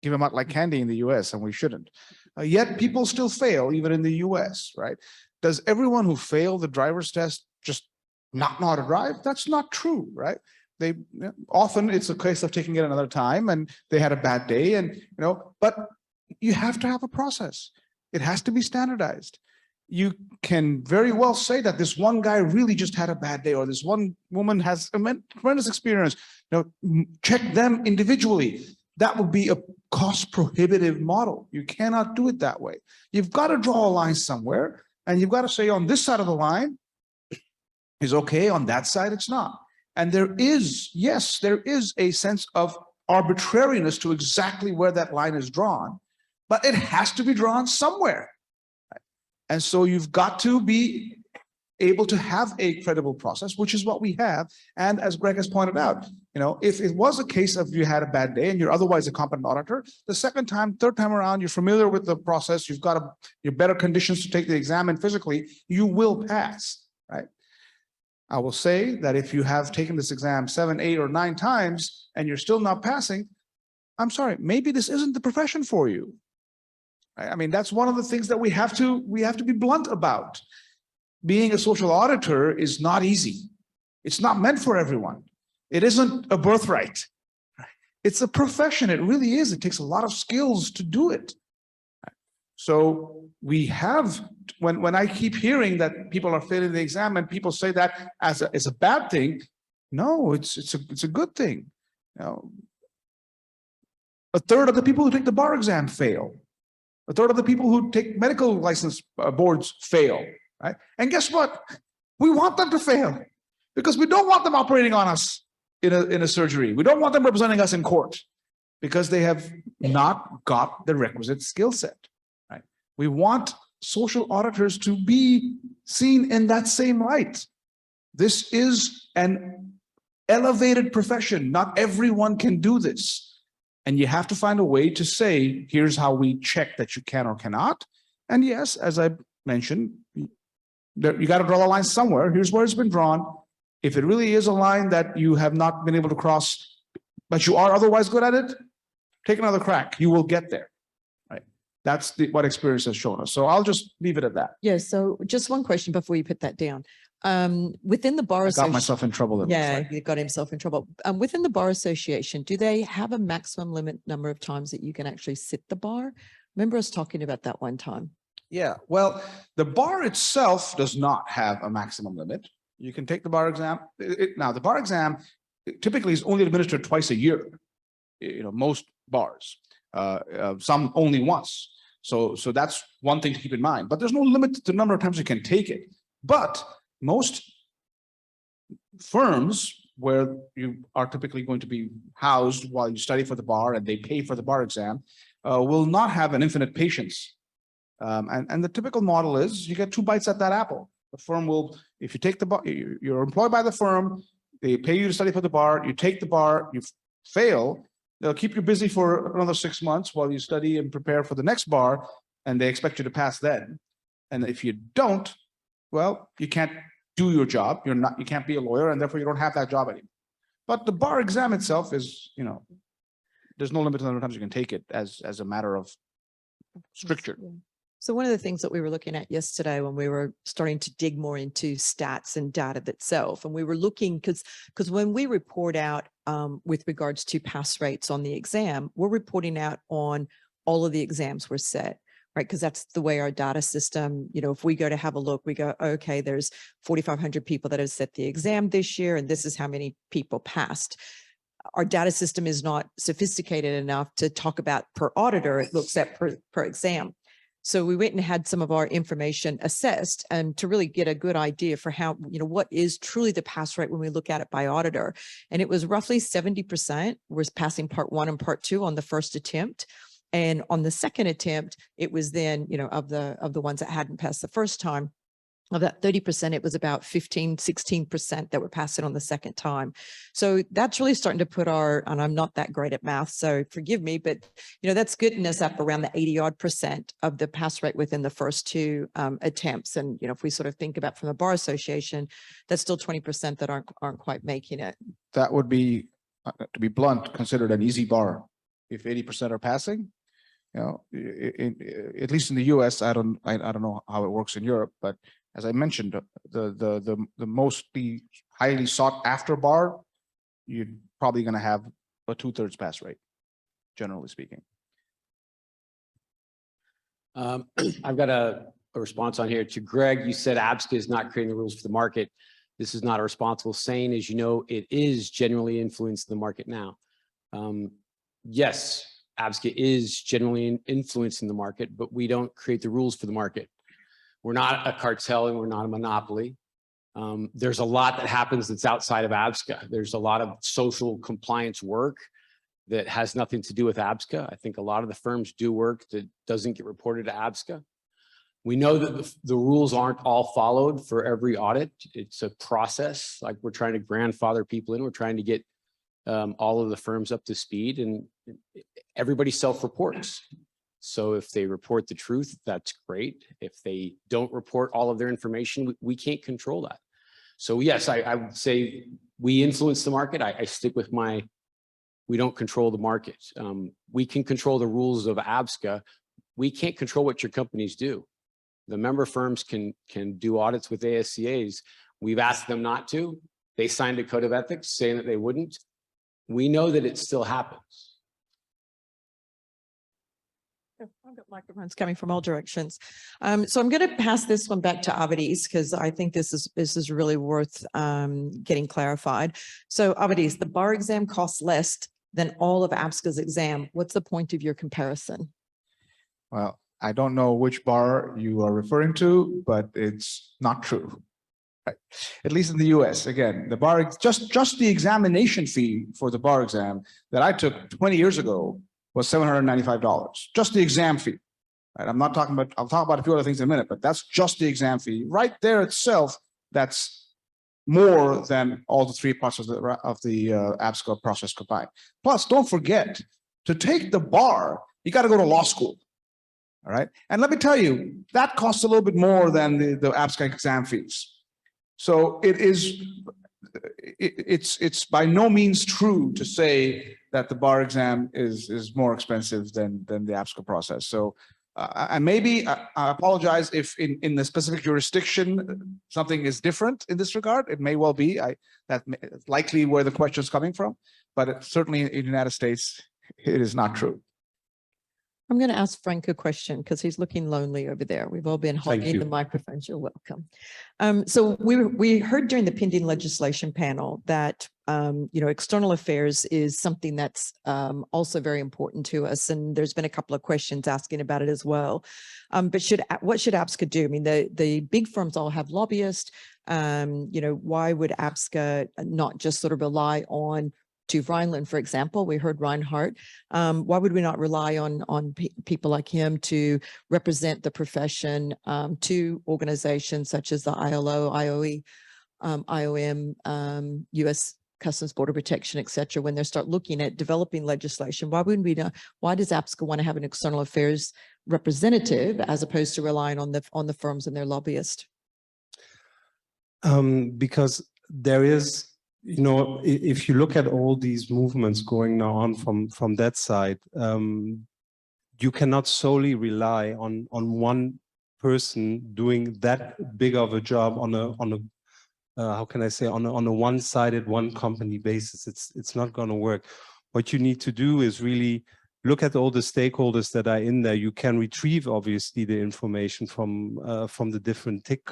Speaker 3: give them out like candy in the US, and we shouldn't. Yet people still fail, even in the US, right? Does everyone who failed the driver's test just not know how to drive? That's not true, right? Often it's a case of taking it another time, and they had a bad day, and but you have to have a process. It has to be standardized. You can very well say that this one guy really just had a bad day, or this one woman has a tremendous experience. Check them individually. That would be a cost prohibitive model. You cannot do it that way. You've got to draw a line somewhere, and you've got to say, on this side of the line is okay, on that side it's not. And there is, yes, there is a sense of arbitrariness to exactly where that line is drawn, but it has to be drawn somewhere. And so you've got to be able to have a credible process, which is what we have. And as Greg has pointed out, if it was a case of you had a bad day and you're otherwise a competent auditor, the second time, third time around, you're familiar with the process, you've got your better conditions to take the exam, and physically, you will pass, right? I will say that if you have taken this exam 7, 8, or 9 times and you're still not passing, I'm sorry, maybe this isn't the profession for you. I mean, that's one of the things that we have to be blunt about. Being a social auditor is not easy. It's not meant for everyone. It isn't a birthright. It's a profession. It really is. It takes a lot of skills to do it. So we have, when I keep hearing that people are failing the exam and people say that as a bad thing, no, it's a good thing. You know, a third of the people who take the bar exam fail. A third of the people who take medical license boards fail, right? And guess what? We want them to fail because we don't want them operating on us in a surgery. We don't want them representing us in court because they have not got the requisite skill set, right? We want social auditors to be seen in that same light. This is an elevated profession. Not everyone can do this. And you have to find a way to say, here's how we check that you can or cannot. And yes, as I mentioned, you got to draw the line somewhere. Here's where it's been drawn. If it really is a line that you have not been able to cross, but you are otherwise good at it, take another crack. You will get there, right? That's what experience has shown us. So I'll just leave it at that.
Speaker 1: Yeah. So just one question before you put that down. Within the bar
Speaker 3: I got
Speaker 1: association,
Speaker 3: myself in trouble.
Speaker 1: yeah, he got himself in trouble. Within the bar association, do they have a maximum limit number of times that you can actually sit the bar? Remember us talking about that one time.
Speaker 3: Yeah, well, the bar itself does not have a maximum limit. You can take the bar exam. Now, the bar exam typically is only administered twice a year. You know, most bars, some only once. So that's one thing to keep in mind. But there's no limit to the number of times you can take it. But most firms where you are typically going to be housed while you study for the bar and they pay for the bar exam will not have an infinite patience. And the typical model is you get 2 bites at that apple. The firm will, if you take the bar, you're employed by the firm, they pay you to study for the bar, you take the bar, you fail, they'll keep you busy for another 6 months while you study and prepare for the next bar, and they expect you to pass then. And if you don't, well, you can't do your job. You can't be a lawyer, and therefore you don't have that job anymore. But the bar exam itself is, you know, there's no limit to the number of times you can take it as a matter of stricture.
Speaker 1: Yeah. So one of the things that we were looking at yesterday when we were starting to dig more into stats and data itself, and we were looking because when we report out with regards to pass rates on the exam, we're reporting out on all of the exams were set, right? Because that's the way our data system, you know, if we go to have a look, we go, okay, there's 4,500 people that have set the exam this year, and this is how many people passed. Our data system is not sophisticated enough to talk about per auditor. It looks at per exam. So we went and had some of our information assessed and to really get a good idea for how, you know, what is truly the pass rate when we look at it by auditor. And it was roughly 70% was passing part 1 and part 2 on the first attempt. And on the second attempt, it was then, you know, of the ones that hadn't passed the first time, of that 30%, it was about 15, 16% that were passing on the second time. So that's really starting to put and I'm not that great at math, so forgive me, but, you know, that's getting us up around the 80-odd% of the pass rate within the first 2 attempts. And, you know, if we sort of think about from the Bar Association, that's still 20% that aren't quite making it.
Speaker 3: That would be, to be blunt, considered an easy bar. If 80% are passing, you know, at least in the US, I don't know how it works in Europe, but as I mentioned, the mostly highly sought after bar, you're probably going to have a 2/3 pass rate, generally speaking.
Speaker 2: I've got a response on here to Greg. You said APSCA is not creating the rules for the market. This is not a responsible saying. As you know, it is generally influencing the market now. Yes, APSCA is generally influencing the market, but we don't create the rules for the market. We're not a cartel and we're not a monopoly. There's a lot that happens that's outside of APSCA. There's a lot of social compliance work that has nothing to do with APSCA. I think a lot of the firms do work that doesn't get reported to APSCA. We know that the rules aren't all followed for every audit. It's a process. Like we're trying to grandfather people in. We're trying to get all of the firms up to speed, and everybody self-reports. So if they report the truth, that's great. If they don't report all of their information, we can't control that. So yes, I would say we influence the market. I stick with we don't control the market. We can control the rules of APSCA. We can't control what your companies do. The member firms can do audits with ASCAs. We've asked them not to. They signed a code of ethics saying that they wouldn't. We know that it still happens.
Speaker 1: I've got microphones coming from all directions. So I'm going to pass this one back to Avadis because I think this is really worth getting clarified. So Avadis, the bar exam costs less than all of APSCA's exam. What's the point of your comparison?
Speaker 3: Well, I don't know which bar you are referring to, but it's not true. Right. At least in the US, again, the bar, just the examination fee for the bar exam that I took 20 years ago was $795, just the exam fee. Right? I'm not talking about, I'll talk about a few other things in a minute, but that's just the exam fee. Right there itself, that's more than all the three parts of the APSCA process combined. Plus, don't forget, to take the bar, you got to go to law school. All right. And let me tell you, that costs a little bit more than the APSCA exam fees. So it's by no means true to say that the bar exam is more expensive than the APSCA process. So I apologize if in the specific jurisdiction something is different in this regard. It may well be. That's likely where the question is coming from, but certainly in the United States, it is not true.
Speaker 1: I'm going to ask Frank a question because he's looking lonely over there. We've all been holding the microphones. You're welcome. So we heard during the pending legislation panel that external affairs is something that's also very important to us, and there's been a couple of questions asking about it as well. But what should APSCA do? I mean, the big firms all have lobbyists. Why would APSCA not just sort of rely on to Rhineland, for example? We heard Reinhardt. Why would we not rely on people like him to represent the profession to organizations such as the ILO, IOE, IOM, U.S. Customs Border Protection, et cetera, when they start looking at developing legislation? Why wouldn't we? Why does APSCA want to have an external affairs representative as opposed to relying on the firms and their lobbyists?
Speaker 4: Because there is, if you look at all these movements going now on from that side, you cannot solely rely on one person doing that big of a job on a how can I say, on a one-sided, one company basis. It's not going to work. What you need to do is really look at all the stakeholders that are in there. You can retrieve obviously the information from the different tech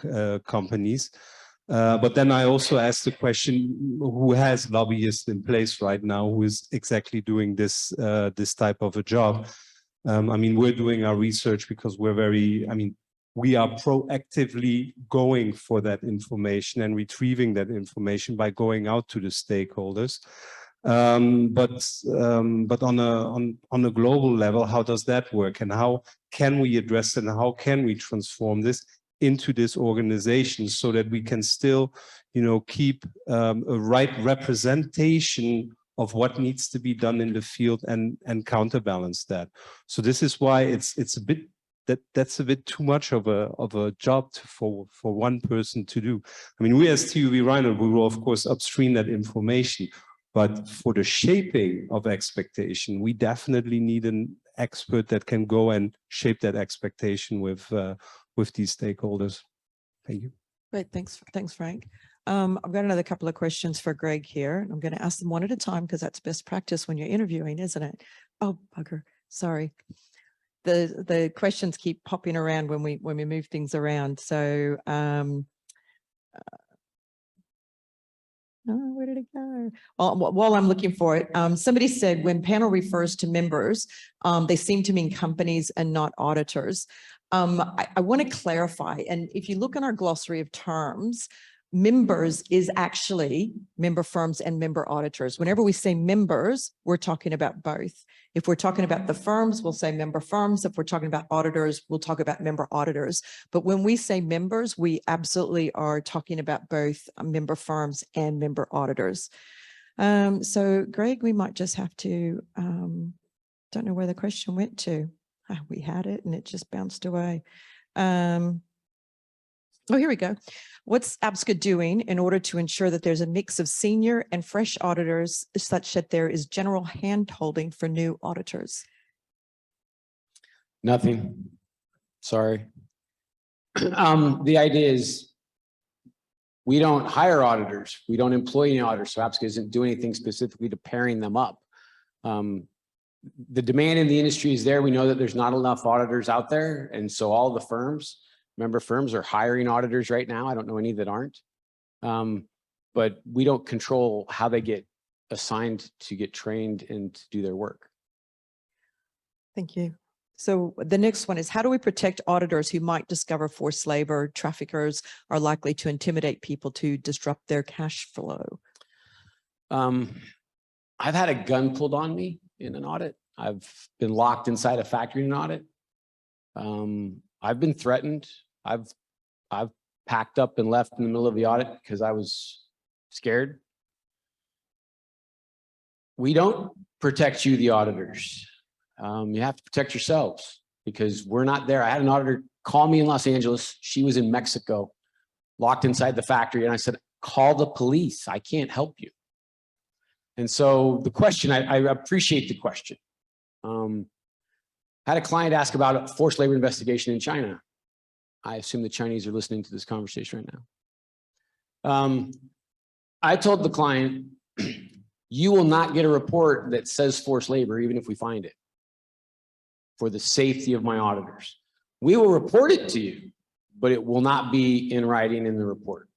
Speaker 4: companies. But then I also asked the question, who has lobbyists in place right now, who is exactly doing this type of a job? I mean, we're doing our research because we are proactively going for that information and retrieving that information by going out to the stakeholders. But on a global level, how does that work, and how can we address it, and how can we transform this into this organization so that we can still, keep a right representation of what needs to be done in the field and counterbalance that. So this is why it's a bit that's a bit too much of a job for one person to do. I mean, we as TÜV Rheinland, we will of course upstream that information, but for the shaping of expectation, we definitely need an expert that can go and shape that expectation with these stakeholders. Thank you.
Speaker 1: Great, thanks, Frank. I've got another couple of questions for Greg here. I'm going to ask them one at a time because that's best practice when you're interviewing, isn't it? Oh, bugger, sorry. The questions keep popping around when we move things around. So where did it go? Well, while I'm looking for it, somebody said when panel refers to members, they seem to mean companies and not auditors. I want to clarify, and if you look in our glossary of terms, members is actually member firms and member auditors. Whenever we say members, we're talking about both. If we're talking about the firms, we'll say member firms. If we're talking about auditors, we'll talk about member auditors. But when we say members, we absolutely are talking about both member firms and member auditors. So Greg, we might just have to, don't know where the question went to. We had it and it just bounced away. Oh, here we go. What's APSCA doing in order to ensure that there's a mix of senior and fresh auditors such that there is general hand-holding for new auditors?
Speaker 2: Nothing. Sorry. The idea is we don't hire auditors. We don't employ any auditors. So APSCA isn't doing anything specifically to pairing them up. The demand in the industry is there. We know that there's not enough auditors out there. And so all the firms, member firms, are hiring auditors right now. I don't know any that aren't. But we don't control how they get assigned to get trained and to do their work.
Speaker 1: Thank you. So the next one is, how do we protect auditors who might discover forced labor? Traffickers are likely to intimidate people to disrupt their cash flow.
Speaker 2: I've had a gun pulled on me in an audit. I've been locked inside a factory in an audit. I've been threatened. I've packed up and left in the middle of the audit because I was scared. We don't protect you, the auditors. You have to protect yourselves because we're not there. I had an auditor call me in Los Angeles. She was in Mexico, locked inside the factory. And I said, call the police. I can't help you. And so the question, I appreciate the question. Had a client ask about a forced labor investigation in China. I assume the Chinese are listening to this conversation right now. I told the client, you will not get a report that says forced labor, even if we find it, for the safety of my auditors. We will report it to you, but it will not be in writing in the report.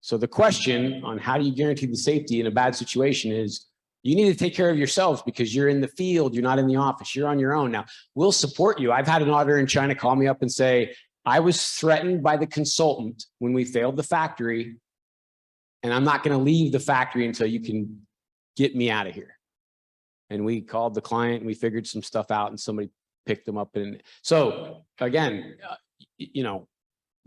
Speaker 2: So the question on how do you guarantee the safety in a bad situation is, you need to take care of yourselves because you're in the field, you're not in the office, you're on your own. Now, we'll support you. I've had an auditor in China call me up and say, I was threatened by the consultant when we failed the factory, and I'm not going to leave the factory until you can get me out of here. And we called the client and we figured some stuff out and somebody picked them up. And so again, you know,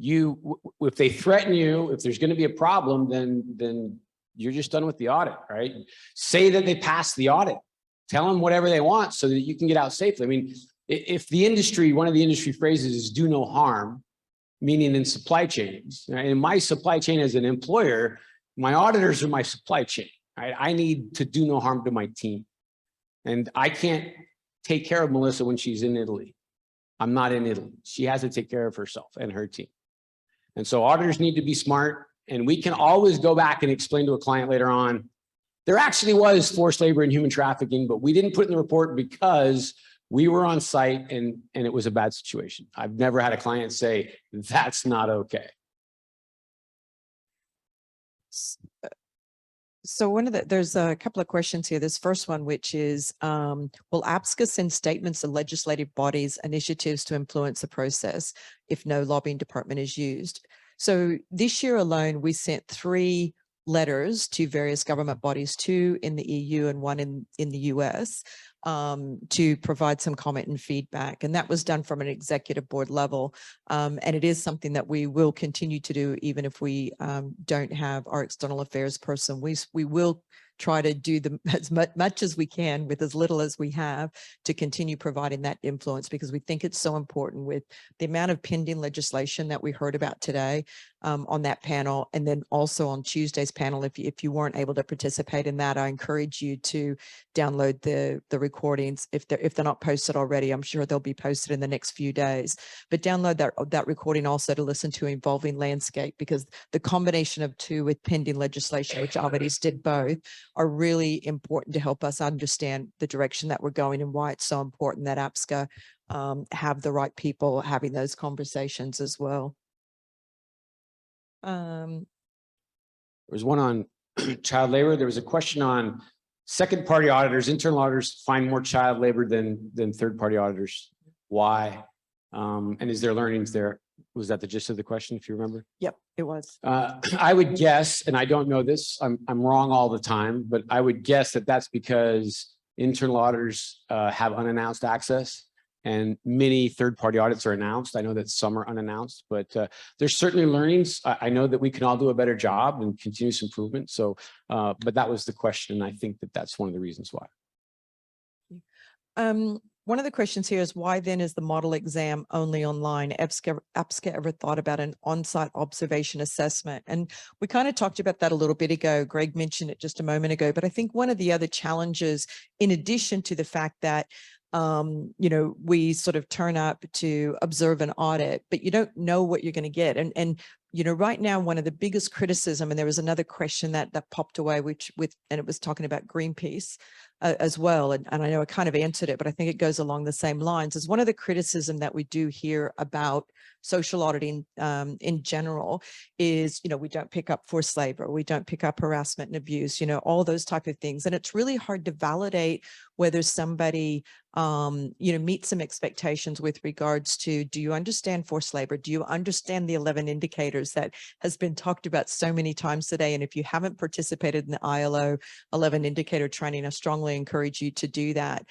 Speaker 2: if they threaten you, if there's going to be a problem, then you're just done with the audit, right? Say that they passed the audit, tell them whatever they want so that you can get out safely. I mean, if the industry, one of the industry phrases is do no harm, meaning in supply chains, right? In my supply chain as an employer, my auditors are my supply chain, right? I need to do no harm to my team. And I can't take care of Melissa when she's in Italy. I'm not in Italy. She has to take care of herself and her team. And so auditors need to be smart, and we can always go back and explain to a client later on, there actually was forced labor and human trafficking, but we didn't put in the report because we were on site and it was a bad situation. I've never had a client say, that's not okay.
Speaker 1: So there's a couple of questions here. This first one, which is, will APSCA send statements to legislative bodies, initiatives to influence the process if no lobbying department is used? So this year alone, we sent 3 letters to various government bodies, 2 in the EU and 1 in the US, to provide some comment and feedback. And that was done from an executive board level. And it is something that we will continue to do, even if we don't have our external affairs person. We will try to do as much as we can with as little as we have to continue providing that influence, because we think it's so important with the amount of pending legislation that we heard about today on that panel. And then also on Tuesday's panel, if you weren't able to participate in that, I encourage you to download the recordings. If they're not posted already, I'm sure they'll be posted in the next few days. But download that recording also to listen to Evolving Landscape, because the combination of 2 with pending legislation, which Alvarez did both, are really important to help us understand the direction that we're going and why it's so important that APSCA have the right people having those conversations as well.
Speaker 2: There was one on child labor. There was a question on second-party auditors. Internal auditors find more child labor than third-party auditors. Why? And is there learnings there? Was that the gist of the question, if you remember?
Speaker 1: Yep, it was.
Speaker 2: I would guess, and I don't know this, I'm wrong all the time, but I would guess that that's because internal auditors have unannounced access, and many third-party audits are announced. I know that some are unannounced, but there's certainly learnings. I know that we can all do a better job and continuous improvement. So, but that was the question, and I think that that's one of the reasons why.
Speaker 1: One of the questions here is, why then is the model exam only online? APSCA ever thought about an on-site observation assessment? And we kind of talked about that a little bit ago. Greg mentioned it just a moment ago, but I think one of the other challenges, in addition to the fact that you know, we sort of turn up to observe an audit, but you don't know what you're going to get. And, you know, right now, one of the biggest criticism, and there was another question that popped away, and it was talking about Greenpeace as well. And I know I kind of answered it, but I think it goes along the same lines, is one of the criticism that we do hear about social auditing in general is, you know, we don't pick up forced labor, we don't pick up harassment and abuse, you know, all those type of things. And it's really hard to validate whether somebody, you know, meets some expectations with regards to, do you understand forced labor? Do you understand the 11 indicators that has been talked about so many times today? And if you haven't participated in the ILO 11 indicator training, I strongly encourage you to do that.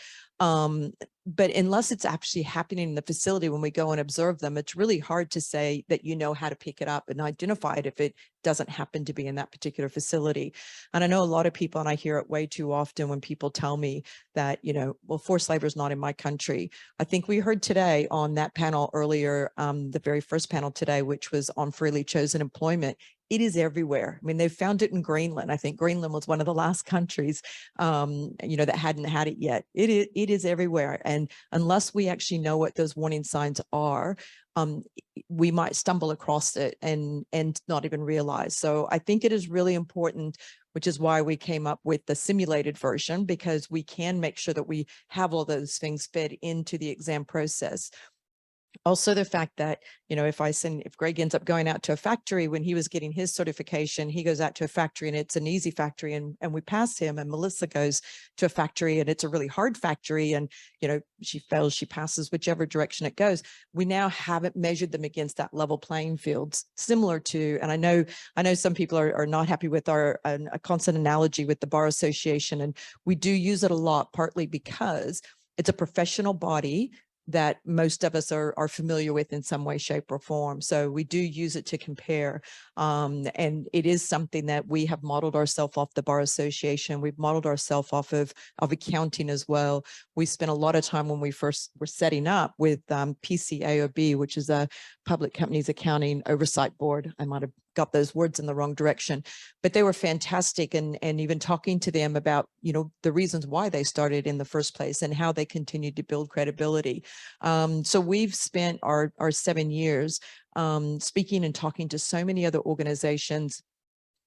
Speaker 1: But unless it's actually happening in the facility when we go and observe them, it's really hard to say that you know how to pick it up and identify it if it doesn't happen to be in that particular facility. And I know a lot of people, and I hear it way too often when people tell me that, you know, well, forced labor is not in my country. I think we heard today on that panel earlier, the very first panel today, which was on freely chosen employment. It is everywhere. I mean, they found it in Greenland. I think Greenland was one of the last countries, you know, that hadn't had it yet. It is everywhere. And unless we actually know what those warning signs are, we might stumble across it and not even realize. So I think it is really important, which is why we came up with the simulated version, because we can make sure that we have all those things fed into the exam process. Also, the fact that, you know, if Greg ends up going out to a factory, when he was getting his certification, he goes out to a factory and it's an easy factory and we pass him, and Melissa goes to a factory and it's a really hard factory, and, you know, she fails, she passes, whichever direction it goes. We now haven't measured them against that level playing fields, similar to, and I know some people are not happy with a constant analogy with the Bar Association, and we do use it a lot, partly because it's a professional body that most of us are familiar with in some way, shape, or form. So we do use it to compare. And it is something that we have modeled ourselves off the Bar Association. We've modeled ourselves off of accounting as well. We spent a lot of time when we first were setting up with PCAOB, which is a Public Companies Accounting Oversight Board. I might have got those words in the wrong direction, but they were fantastic. And even talking to them about, you know, the reasons why they started in the first place and how they continued to build credibility. So we've spent our 7 years speaking and talking to so many other organizations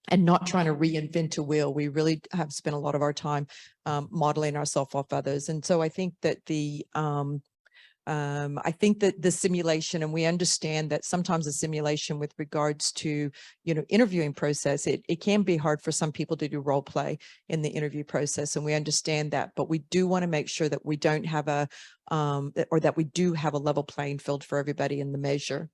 Speaker 1: and not trying to reinvent a wheel. We really have spent a lot of our time modeling ourselves off others. And so I think that the simulation, and we understand that sometimes the simulation with regards to, you know, interviewing process, it can be hard for some people to do role play in the interview process. And we understand that, but we do want to make sure that we don't have or that we do have a level playing field for everybody in the measure.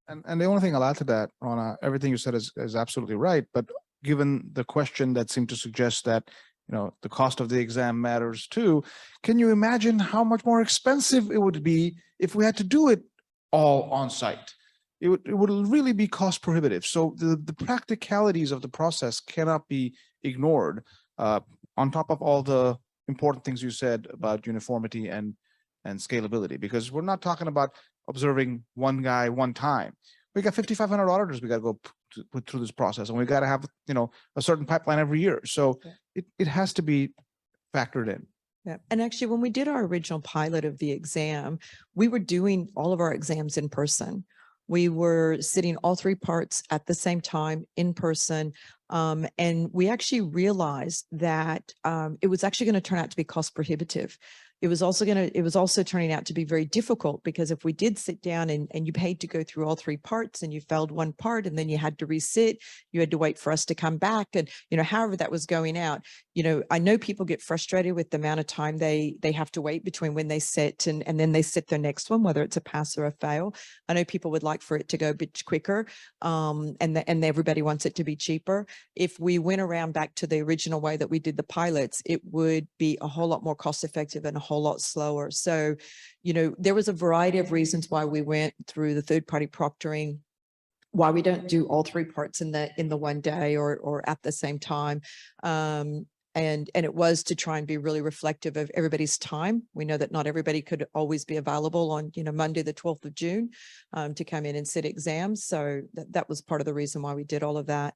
Speaker 3: And the only thing I'll add to that, Rana, everything you said is absolutely right. But given the question that seemed to suggest that, you know, the cost of the exam matters too, can you imagine how much more expensive it would be if we had to do it all on site? It would really be cost prohibitive. So the practicalities of the process cannot be ignored, on top of all the important things you said about uniformity and scalability, because we're not talking about observing one guy one time. We got 5,500 auditors we got to go put through this process, and we got to have, you know, a certain pipeline every year. So yeah, it has to be factored in.
Speaker 1: Yeah. And actually, when we did our original pilot of the exam, we were doing all of our exams in person. We were sitting all 3 parts at the same time in person. And we actually realized that it was actually going to turn out to be cost prohibitive. It was also turning out to be very difficult, because if we did sit down and you paid to go through all 3 parts and you failed one part and then you had to resit, you had to wait for us to come back, and, you know, however that was going out, you know, I know people get frustrated with the amount of time they have to wait between when they sit and then they sit their next one, whether it's a pass or a fail. I know people would like for it to go a bit quicker, and everybody wants it to be cheaper. If we went around back to the original way that we did the pilots, it would be a whole lot more cost effective and a whole lot slower. So, you know, there was a variety of reasons why we went through the third-party proctoring, why we don't do all 3 parts in the one day or at the same time. And it was to try and be really reflective of everybody's time. We know that not everybody could always be available on, you know, Monday, the 12th of June, to come in and sit exams. So that was part of the reason why we did all of that.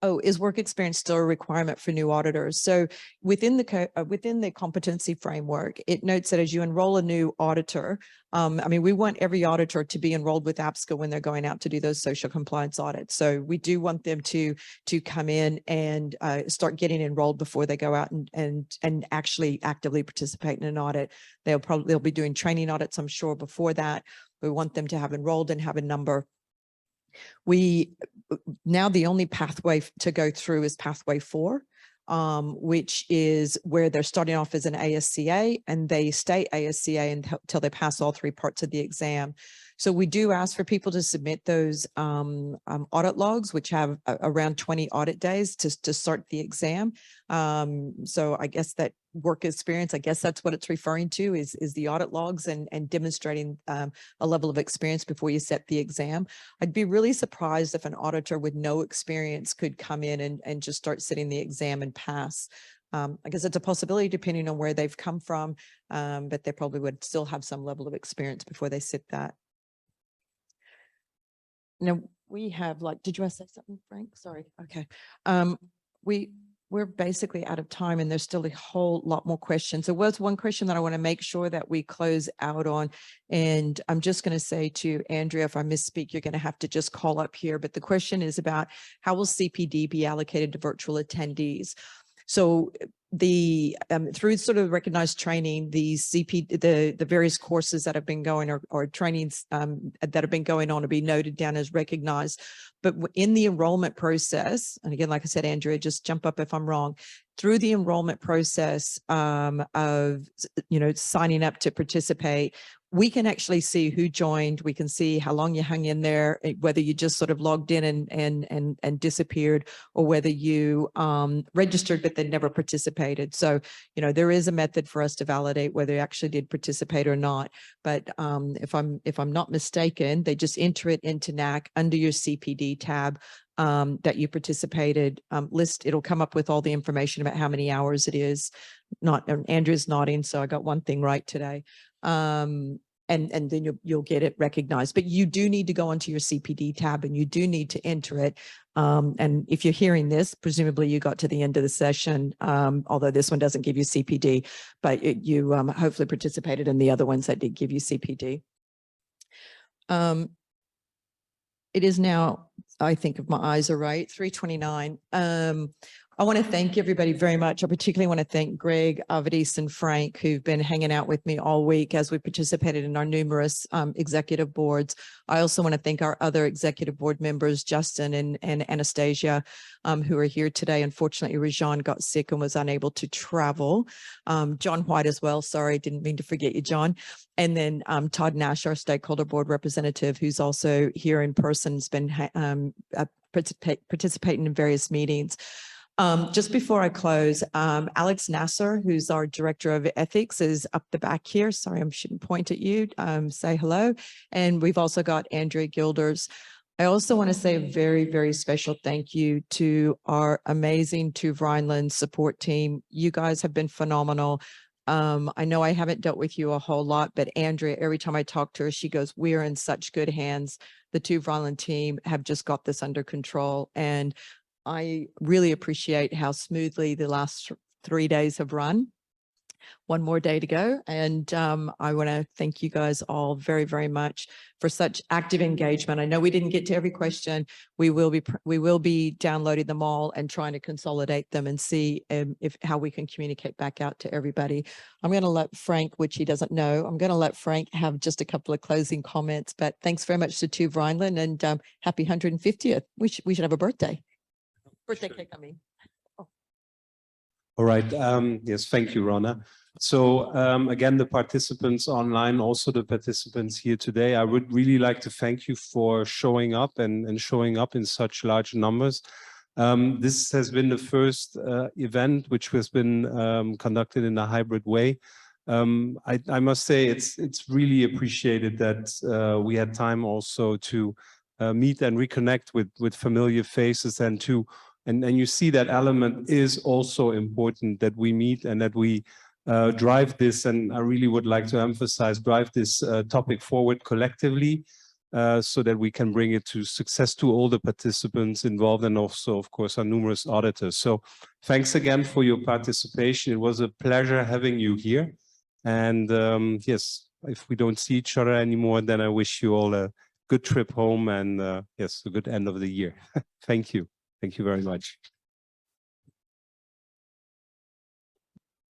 Speaker 1: Oh, is work experience still a requirement for new auditors? So within the competency framework, it notes that as you enroll a new auditor, I mean, we want every auditor to be enrolled with APSCA when they're going out to do those social compliance audits. So we do want them to come in and start getting enrolled before they go out and actually actively participate in an audit. They'll be doing training audits, I'm sure, before that. We want them to have enrolled and have a number. Now the only pathway to go through is pathway 4, which is where they're starting off as an APSCA and they stay APSCA until they pass all 3 parts of the exam. So we do ask for people to submit those audit logs, which have around 20 audit days to start the exam. So I guess that work experience, I guess that's what it's referring to, is the audit logs and demonstrating a level of experience before you set the exam. I'd be really surprised if an auditor with no experience could come in and just start sitting the exam and pass. I guess it's a possibility depending on where they've come from, but they probably would still have some level of experience before they sit that. Now we have did you want to say something, Frank? Sorry. Okay. We're basically out of time and there's still a whole lot more questions. There was one question that I want to make sure that we close out on. And I'm just going to say to Andrea, if I misspeak, you're going to have to just call up here. But the question is about how will CPD be allocated to virtual attendees? So through sort of recognized training, the various courses that have been going or trainings that have been going on to be noted down as recognized. But in the enrollment process, and again, like I said, Andrea, just jump up if I'm wrong, through the enrollment process of, signing up to participate, we can actually see who joined. We can see how long you hung in there, whether you just sort of logged in and disappeared, or whether you registered but then never participated. So, there is a method for us to validate whether you actually did participate or not. But if I'm not mistaken, they just enter it into NAC under your CPD tab that you participated list. It'll come up with all the information about how many hours it is. Andrew's nodding, so I got one thing right today. And then you'll get it recognized. But you do need to go onto your CPD tab and you do need to enter it. And if you're hearing this, presumably you got to the end of the session, although this one doesn't give you CPD, but you hopefully participated in the other ones that did give you CPD. It is now, I think if my eyes are right, 3:29. I want to thank everybody very much. I particularly want to thank Greg, Avadis, and Frank, who've been hanging out with me all week as we participated in our numerous executive boards. I also want to thank our other executive board members, Justin and Anastasia, who are here today. Unfortunately, Rajan got sick and was unable to travel. John White as well. Sorry, didn't mean to forget you, John. And then Todd Nash, our stakeholder board representative, who's also here in person, has been participating in various meetings. Just before I close, Alex Nasser, who's our director of ethics, is up the back here. Sorry, I shouldn't point at you. Say hello. And we've also got Andrea Gilders. I also want to say a very, very special thank you to our amazing TÜV Rheinland support team. You guys have been phenomenal. I know I haven't dealt with you a whole lot, but Andrea, every time I talk to her, she goes, we're in such good hands. The TÜV Rheinland team have just got this under control. And I really appreciate how smoothly the last 3 days have run. One more day to go. And I want to thank you guys all very, very much for such active engagement. I know we didn't get to every question. We will be downloading them all and trying to consolidate them and see how we can communicate back out to everybody. I'm going to let Frank, which he doesn't know, I'm going to let Frank have just a couple of closing comments, but thanks very much to TÜV Rheinland and happy 150th. We should have a birthday. Birthday cake, I mean. Oh.
Speaker 4: All right. Yes, thank you, Ronna. So again, the participants online, also the participants here today, I would really like to thank you for showing up and showing up in such large numbers. This has been the first event which has been conducted in a hybrid way. I must say it's really appreciated that we had time also to meet and reconnect with familiar faces and you see that element is also important, that we meet and that we drive this, and I really would like to emphasize, drive this topic forward collectively. so that we can bring it to success to all the participants involved and also, of course, our numerous auditors. So thanks again for your participation. It was a pleasure having you here. And yes, if we don't see each other anymore, then I wish you all a good trip home and yes, a good end of the year. Thank you. Thank you very much.